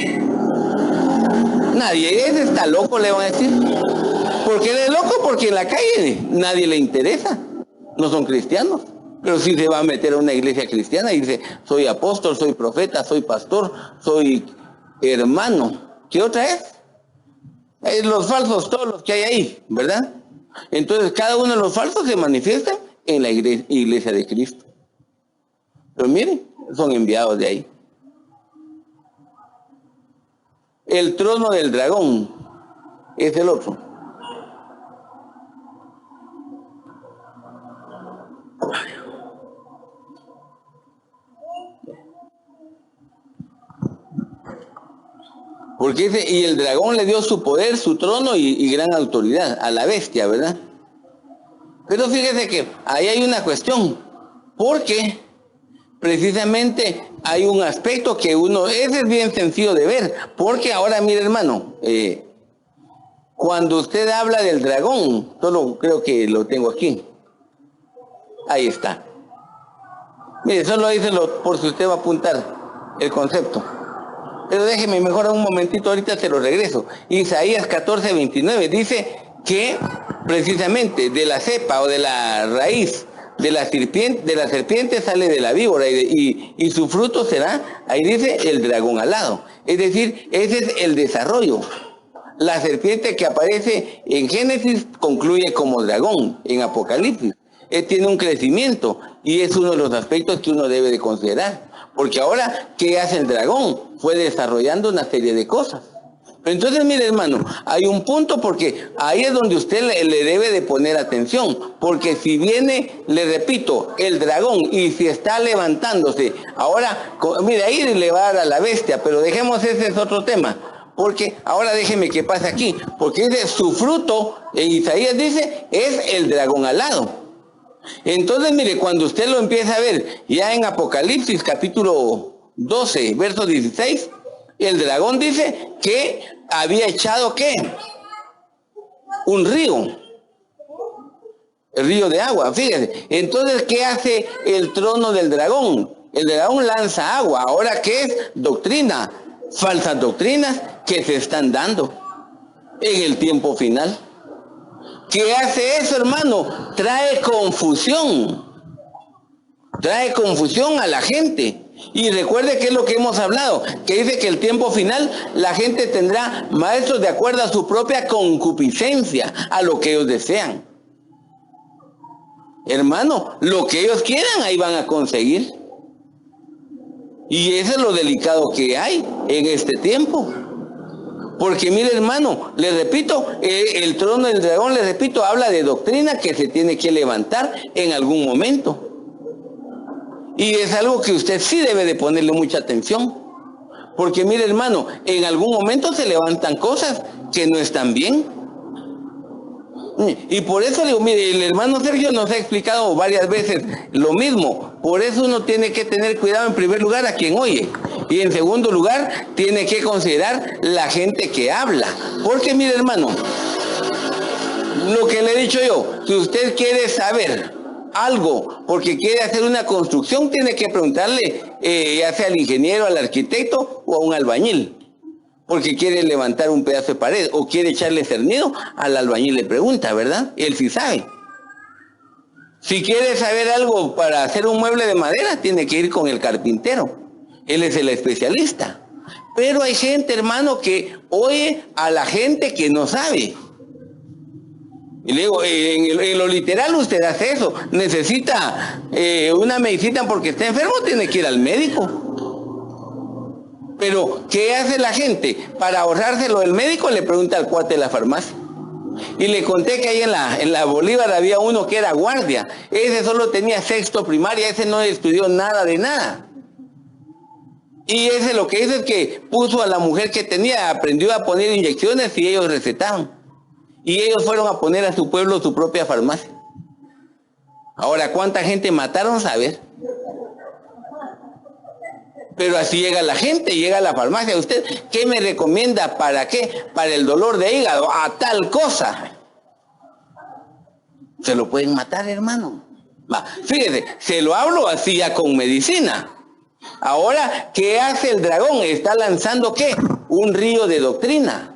Nadie, ese está loco, le van a decir. ¿Por qué él es loco? Porque en la calle nadie le interesa. No son cristianos. Pero si se va a meter a una iglesia cristiana y dice, soy apóstol, soy profeta, soy pastor, soy hermano. ¿Qué otra es? Los falsos, todos los que hay ahí, ¿verdad? Entonces cada uno de los falsos se manifiesta en la iglesia de Cristo. Pero miren, son enviados de ahí. El trono del dragón es el otro. Porque dice, y el dragón le dio su poder, su trono y gran autoridad a la bestia, ¿verdad? Pero fíjese que ahí hay una cuestión, porque precisamente hay un aspecto que ese es bien sencillo de ver, porque ahora mire hermano, cuando usted habla del dragón, solo creo que lo tengo aquí, ahí está. Mire, solo díselo por si usted va a apuntar el concepto. Pero déjeme mejor un momentito, ahorita se lo regreso. Isaías 14:29 dice que precisamente de la cepa o de la raíz de la serpiente sale de la víbora y su fruto será, ahí dice, el dragón alado. Es decir, ese es el desarrollo. La serpiente que aparece en Génesis concluye como dragón en Apocalipsis. Tiene un crecimiento y es uno de los aspectos que uno debe de considerar. Porque ahora, ¿qué hace el dragón? Fue desarrollando una serie de cosas. Entonces, mire hermano, hay un punto porque ahí es donde usted le debe de poner atención. Porque si viene, le repito, el dragón y si está levantándose, ahora, mire, ahí le va a dar a la bestia, pero dejemos ese es otro tema. Porque ahora déjeme que pase aquí, porque dice, su fruto, en Isaías dice, es el dragón alado. Entonces, mire, cuando usted lo empieza a ver, ya en Apocalipsis capítulo 12, verso 16, el dragón dice que había echado, ¿qué? Un río. El río de agua, fíjese. Entonces, ¿qué hace el trono del dragón? El dragón lanza agua. ¿Ahora qué es? Doctrina. Falsas doctrinas que se están dando en el tiempo final. ¿Qué hace eso, hermano? Trae confusión. Trae confusión a la gente. Y recuerde que es lo que hemos hablado, que dice que el tiempo final la gente tendrá maestros de acuerdo a su propia concupiscencia, a lo que ellos desean. Hermano, lo que ellos quieran ahí van a conseguir. Y eso es lo delicado que hay en este tiempo. Porque mire hermano, le repito, el trono del dragón, le repito, habla de doctrina que se tiene que levantar en algún momento. Y es algo que usted sí debe de ponerle mucha atención. Porque mire hermano, en algún momento se levantan cosas que no están bien. Y por eso le digo, mire, el hermano Sergio nos ha explicado varias veces lo mismo. Por eso uno tiene que tener cuidado en primer lugar a quien oye. Y en segundo lugar, tiene que considerar la gente que habla. Porque mire hermano, lo que le he dicho yo, si usted quiere saber algo, porque quiere hacer una construcción, tiene que preguntarle, ya sea al ingeniero, al arquitecto o a un albañil. Porque quiere levantar un pedazo de pared o quiere echarle cernido, al albañil le pregunta, ¿verdad? Él sí sabe. Si quiere saber algo para hacer un mueble de madera, tiene que ir con el carpintero. Él es el especialista. Pero hay gente, hermano, que oye a la gente que no sabe. Y le digo, en lo literal usted hace eso. Necesita una medicina porque está enfermo, tiene que ir al médico. Pero, ¿qué hace la gente? Para ahorrárselo del médico, le pregunta al cuate de la farmacia. Y le conté que ahí en la Bolívar había uno que era guardia. Ese solo tenía sexto primaria, ese no estudió nada de nada. Y ese lo que hizo es que puso a la mujer que tenía, aprendió a poner inyecciones y ellos recetaban. Y ellos fueron a poner a su pueblo su propia farmacia. Ahora, ¿cuánta gente mataron? Saber. Pero así llega la gente, llega a la farmacia. ¿Usted qué me recomienda? ¿Para qué? Para el dolor de hígado, a tal cosa. Se lo pueden matar, hermano. Fíjese, se lo hablo así ya con medicina. Ahora, ¿qué hace el dragón? Está lanzando, ¿qué? Un río de doctrina.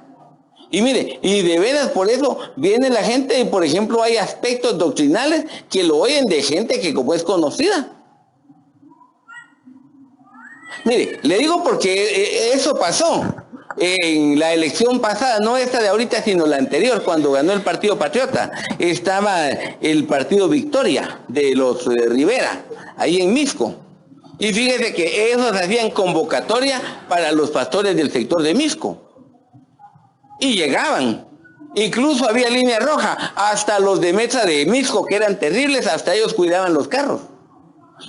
Y mire, y de veras por eso viene la gente y por ejemplo hay aspectos doctrinales que lo oyen de gente que como es conocida. Mire, le digo porque eso pasó en la elección pasada, no esta de ahorita, sino la anterior, cuando ganó el Partido Patriota. Estaba el Partido Victoria de los Rivera, ahí en Misco. Y fíjese que ellos hacían convocatoria para los pastores del sector de Misco. Y llegaban. Incluso había línea roja, hasta los de Mesa de Misco, que eran terribles, hasta ellos cuidaban los carros.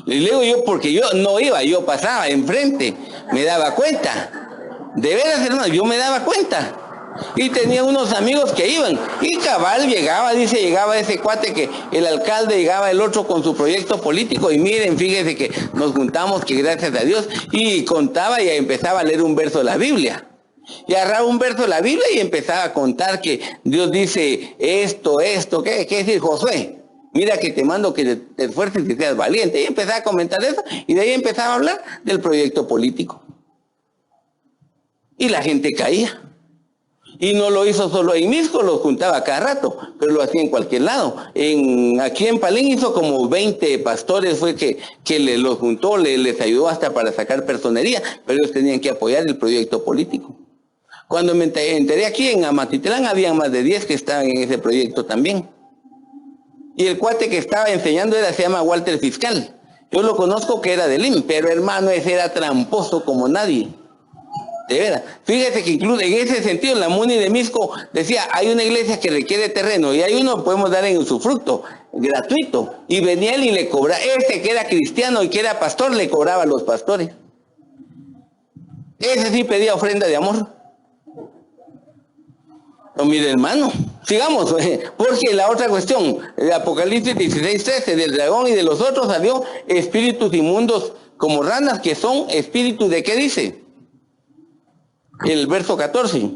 Le digo yo, porque yo no iba, yo pasaba enfrente, me daba cuenta. De veras, hermano, yo me daba cuenta. Y tenía unos amigos que iban. Y cabal llegaba, dice, llegaba ese cuate que el alcalde, llegaba el otro con su proyecto político. Y miren, fíjense que nos juntamos, que gracias a Dios. Y contaba y empezaba a leer un verso de la Biblia. Y agarraba un verso de la Biblia y empezaba a contar que Dios dice esto, ¿qué decir Josué? Mira que te mando que te esfuerces y seas valiente. Y empezaba a comentar eso y de ahí empezaba a hablar del proyecto político. Y la gente caía. Y no lo hizo solo en Misco, lo juntaba cada rato, pero lo hacía en cualquier lado. Aquí en Palín hizo como 20 pastores, fue que los juntó, les ayudó hasta para sacar personería, pero ellos tenían que apoyar el proyecto político. Cuando me enteré aquí en Amatitlán, había más de 10 que estaban en ese proyecto también. Y el cuate que estaba enseñando se llama Walter Fiscal. Yo lo conozco que era del IM, pero hermano, ese era tramposo como nadie. De veras. Fíjese que incluso en ese sentido, la MUNI de Misco decía, hay una iglesia que requiere terreno y hay uno podemos dar en usufructo, gratuito. Y venía él y le cobraba, que era cristiano y que era pastor, le cobraba a los pastores. Ese sí pedía ofrenda de amor. No, mire hermano, sigamos, porque la otra cuestión, el Apocalipsis 16:13, del dragón y de los otros salió espíritus inmundos como ranas, que son espíritus de, ¿qué dice? El verso 14.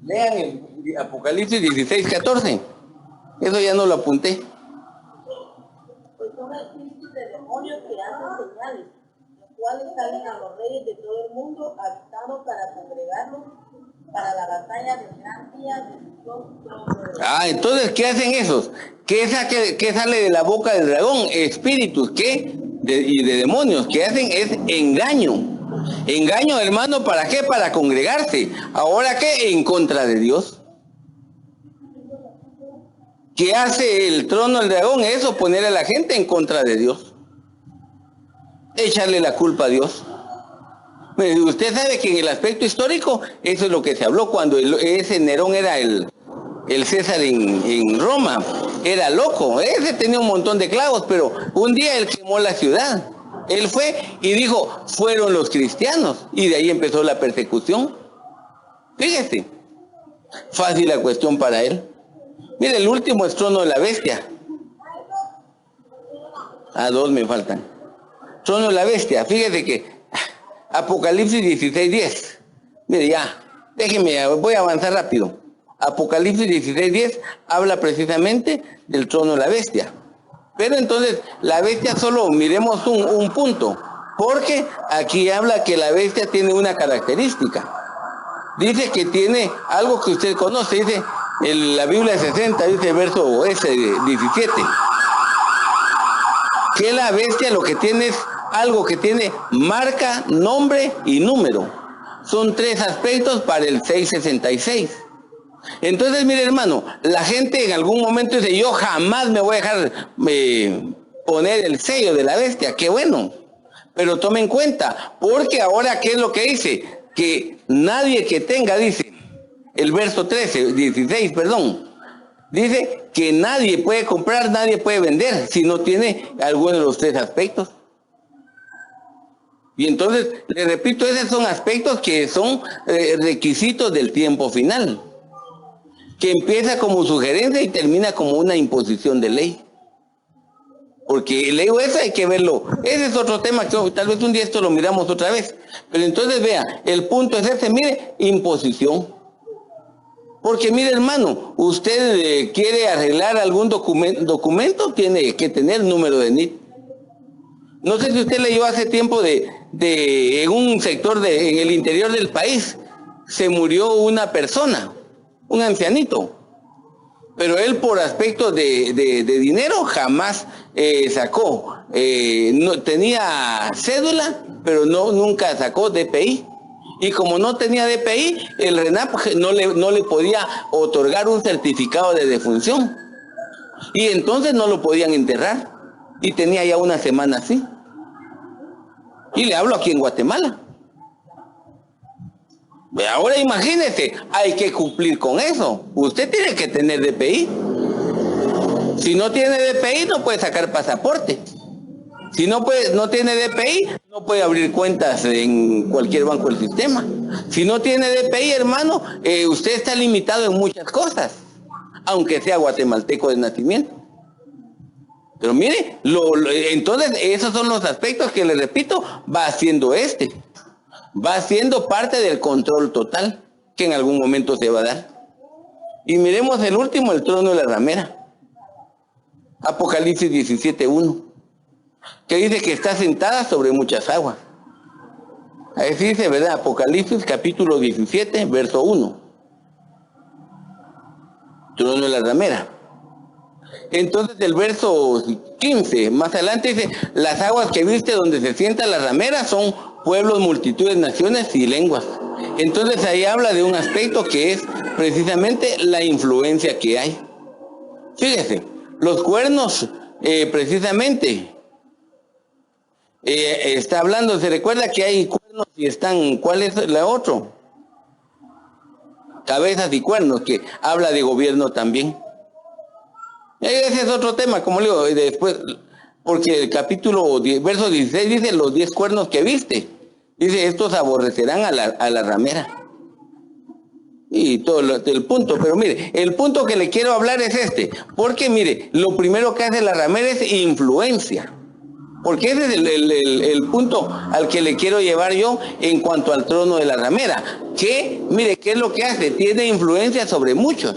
Lean el Apocalipsis 16:14. Eso ya no lo apunté. Pues son espíritus de demonios que hacen señales, los cuales salen a los reyes de todo el mundo, habitando para congregarlos para la batalla del gran día de Dios. Entonces, ¿qué hacen esos? ¿Qué sale de la boca del dragón? Espíritus, ¿qué? Y de demonios. ¿Qué hacen? Es engaño. Engaño, hermano, ¿para qué? Para congregarse. ¿Ahora qué? En contra de Dios. ¿Qué hace el trono del dragón? Eso, poner a la gente en contra de Dios. Echarle la culpa a Dios. Usted sabe que en el aspecto histórico, eso es lo que se habló cuando ese Nerón era el César en Roma. Era loco, ese tenía un montón de clavos, pero un día él quemó la ciudad. Él fue y dijo, fueron los cristianos. Y de ahí empezó la persecución. Fíjese, fácil la cuestión para él. Mire, el último es trono de la bestia. 2 me faltan. Trono de la bestia, fíjese que Apocalipsis 16:10. Mire ya, déjeme, voy a avanzar rápido. Apocalipsis 16:10 habla precisamente del trono de la bestia. Pero entonces, la bestia solo miremos un punto, porque aquí habla que la bestia tiene una característica. Dice que tiene algo que usted conoce, dice, en la Biblia 60, dice verso 17. Que la bestia lo que tiene es algo que tiene marca, nombre y número. Son 3 aspectos para el 666. Entonces, mire hermano, la gente en algún momento dice, yo jamás me voy a dejar poner el sello de la bestia. Qué bueno. Pero tome en cuenta, porque ahora, ¿qué es lo que dice? Que nadie que tenga, dice, el verso 16, dice que nadie puede comprar, nadie puede vender si no tiene alguno de los 3 aspectos. Y entonces, le repito, esos son aspectos que son requisitos del tiempo final, que empieza como sugerencia y termina como una imposición de ley. Porque leo eso, hay que verlo. Ese es otro tema que tal vez un día esto lo miramos otra vez. Pero entonces vea, el punto es ese, mire, imposición. Porque mire hermano, usted quiere arreglar algún documento, tiene que tener número de NIT. No sé si usted leyó hace tiempo en un sector en el interior del país, se murió una persona, un ancianito. Pero él por aspecto de dinero jamás sacó. No, tenía cédula, pero nunca sacó DPI. Y como no tenía DPI, el RENAP no le podía otorgar un certificado de defunción. Y entonces no lo podían enterrar. Y tenía ya una semana así. Y le hablo aquí en Guatemala. Ahora imagínese, hay que cumplir con eso. Usted tiene que tener DPI. Si no tiene DPI, no puede sacar pasaporte. Si no puede, no tiene DPI, no puede abrir cuentas en cualquier banco del sistema. Si no tiene DPI, hermano, usted está limitado en muchas cosas, aunque sea guatemalteco de nacimiento. Pero mire, entonces esos son los aspectos que, le repito, va haciendo va siendo parte del control total que en algún momento se va a dar. Y miremos el último, el trono de la ramera. Apocalipsis 17:1, que dice que está sentada sobre muchas aguas. Ahí dice, ¿verdad? Apocalipsis capítulo 17, verso 1. Trono de la ramera. Entonces el verso 15, más adelante dice, las aguas que viste donde se sienta la ramera son pueblos, multitudes, naciones y lenguas. Entonces ahí habla de un aspecto que es precisamente la influencia que hay. Fíjese, los cuernos precisamente está hablando, se recuerda que hay cuernos y están, ¿cuál es la otra? Cabezas y cuernos, que habla de gobierno también. Ese es otro tema, como le digo, después, porque el capítulo, verso 16 dice, los 10 cuernos que viste. Dice, estos aborrecerán a la ramera. Y todo el punto, pero mire, el punto que le quiero hablar es este. Porque mire, lo primero que hace la ramera es influencia. Porque ese es el punto al que le quiero llevar yo en cuanto al trono de la ramera. Que, mire, ¿qué es lo que hace? Tiene influencia sobre muchos.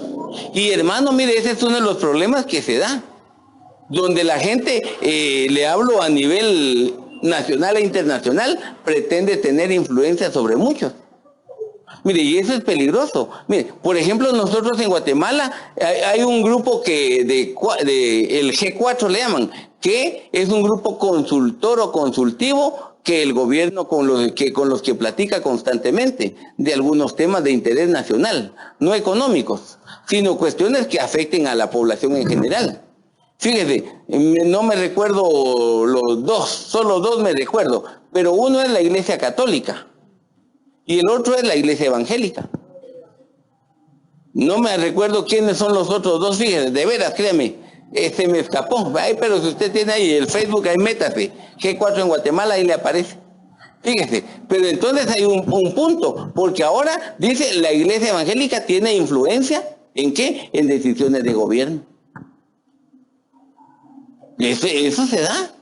Y hermano, mire, ese es uno de los problemas que se da. Donde la gente, le hablo a nivel nacional e internacional, pretende tener influencia sobre muchos. Mire, y eso es peligroso. Mire, por ejemplo, nosotros en Guatemala hay un grupo que el G4 le llaman, que es un grupo consultor o consultivo que el gobierno con los que platica constantemente de algunos temas de interés nacional, no económicos, sino cuestiones que afecten a la población en general. Fíjese, no me recuerdo los dos, solo dos me recuerdo, pero uno es la Iglesia Católica y el otro es la Iglesia Evangélica. No me recuerdo quiénes son los otros dos, fíjese, de veras, créame, se me escapó. Ay, pero si usted tiene ahí el Facebook, ahí métase, G4 en Guatemala, ahí le aparece. Fíjese, pero entonces hay un punto, porque ahora dice la Iglesia Evangélica tiene influencia, ¿en qué? En decisiones de gobierno. Eso se da.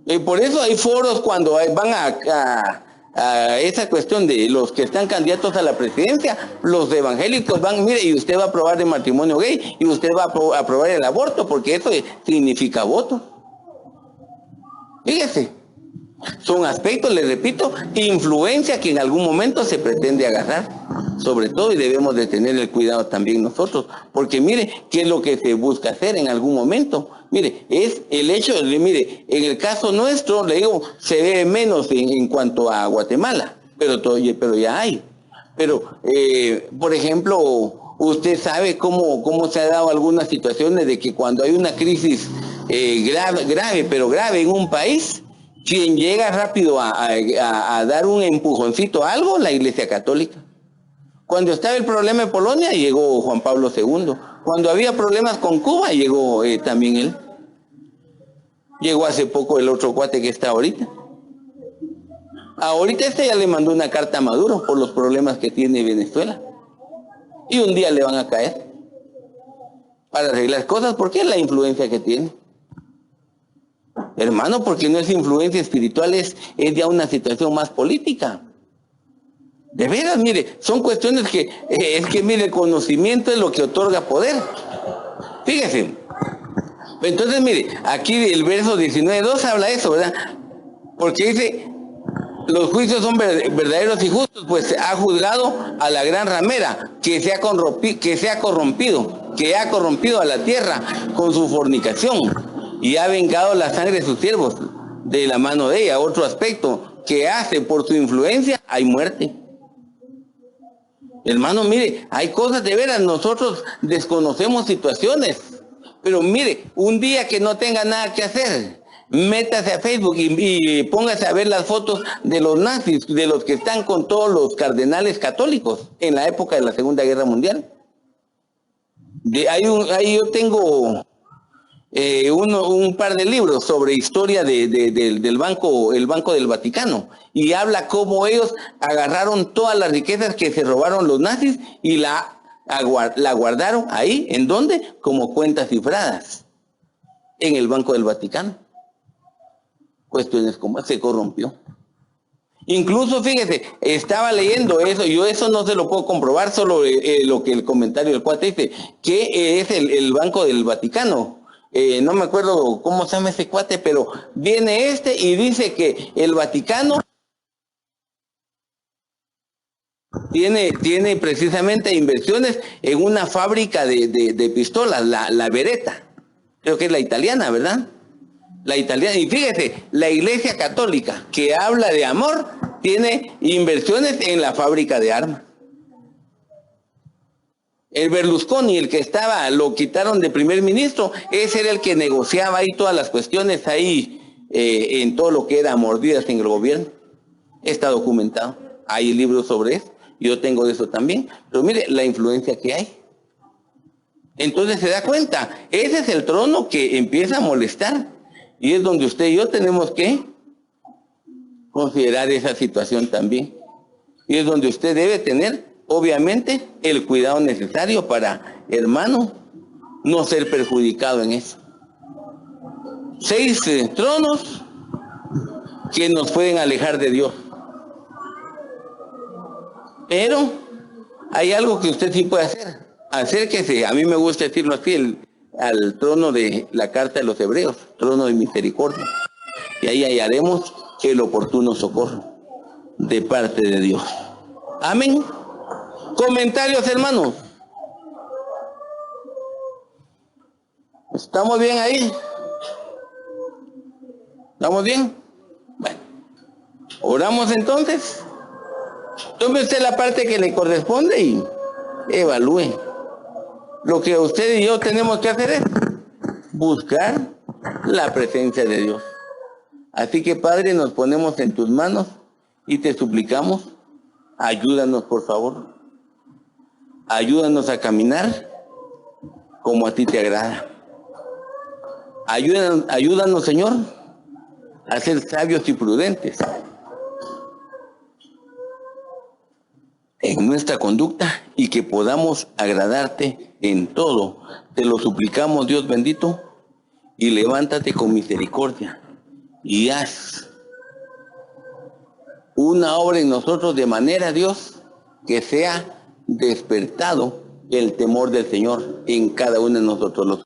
Y por eso hay foros cuando van a esa cuestión de los que están candidatos a la presidencia, los evangélicos van, mire, y usted va a aprobar el matrimonio gay, y usted va a aprobar el aborto, porque eso significa voto. Fíjese, son aspectos, les repito, influencia que en algún momento se pretende agarrar, sobre todo, y debemos de tener el cuidado también nosotros, porque mire, ¿qué es lo que se busca hacer en algún momento? Mire, es el hecho de, mire, en el caso nuestro, le digo, se ve menos en cuanto a Guatemala, pero ya hay. Pero, por ejemplo, usted sabe cómo se ha dado algunas situaciones de que cuando hay una crisis grave en un país, quien llega rápido a dar un empujoncito a algo, la Iglesia Católica. Cuando estaba el problema en Polonia, llegó Juan Pablo II. Cuando había problemas con Cuba, llegó también él. Llegó hace poco el otro cuate que está ahorita. Ahorita ya le mandó una carta a Maduro por los problemas que tiene Venezuela. Y un día le van a caer para arreglar cosas, porque es la influencia que tiene. Hermano, porque no es influencia espiritual, es ya una situación más política. De veras, mire, son cuestiones que, mire, el conocimiento es lo que otorga poder. Fíjese. Entonces, mire, aquí el verso 19:2 habla eso, ¿verdad? Porque dice, los juicios son verdaderos y justos, pues se ha juzgado a la gran ramera, que ha corrompido a la tierra con su fornicación, y ha vengado la sangre de sus siervos de la mano de ella. Otro aspecto que hace por su influencia, hay muerte. Hermano, mire, hay cosas de veras, nosotros desconocemos situaciones, pero mire, un día que no tenga nada que hacer, métase a Facebook y póngase a ver las fotos de los nazis, de los que están con todos los cardenales católicos en la época de la Segunda Guerra Mundial. Ahí yo tengo un par de libros sobre historia del banco, el Banco del Vaticano, y habla cómo ellos agarraron todas las riquezas que se robaron los nazis y la guardaron ahí. ¿En dónde? Como cuentas cifradas en el Banco del Vaticano. Cuestiones como se corrompió. Incluso, fíjese, estaba leyendo eso, yo eso no se lo puedo comprobar, solo lo que el comentario del cuate dice, que es el Banco del Vaticano. No me acuerdo cómo se llama ese cuate, pero viene y dice que el Vaticano tiene precisamente inversiones en una fábrica de pistolas, la Beretta, creo que es la italiana, ¿verdad? La italiana, y fíjese, la Iglesia Católica, que habla de amor, tiene inversiones en la fábrica de armas. El Berlusconi, el que estaba, lo quitaron de primer ministro, ese era el que negociaba ahí todas las cuestiones ahí, en todo lo que era mordidas en el gobierno. Está documentado, hay libros sobre eso, yo tengo de eso también, pero mire la influencia que hay. Entonces se da cuenta, ese es el trono que empieza a molestar, y es donde usted y yo tenemos que considerar esa situación también. Y es donde usted debe tener, obviamente, el cuidado necesario para, hermano, no ser perjudicado en eso. 6 tronos que nos pueden alejar de Dios. Pero hay algo que usted sí puede hacer. Acérquese, a mí me gusta decirlo así, al trono de la carta de los Hebreos, trono de misericordia. Y ahí hallaremos el oportuno socorro de parte de Dios. Amén. Comentarios, hermanos. ¿Estamos bien ahí? ¿Estamos bien? Bueno, oramos entonces. Tome usted la parte que le corresponde y evalúe. Lo que usted y yo tenemos que hacer es buscar la presencia de Dios. Así que, Padre, nos ponemos en tus manos y te suplicamos, ayúdanos, por favor. Ayúdanos a caminar como a ti te agrada. Ayúdanos, Señor, a ser sabios y prudentes en nuestra conducta y que podamos agradarte en todo. Te lo suplicamos, Dios bendito, y levántate con misericordia y haz una obra en nosotros de manera, Dios, que sea despertado el temor del Señor en cada uno de nosotros.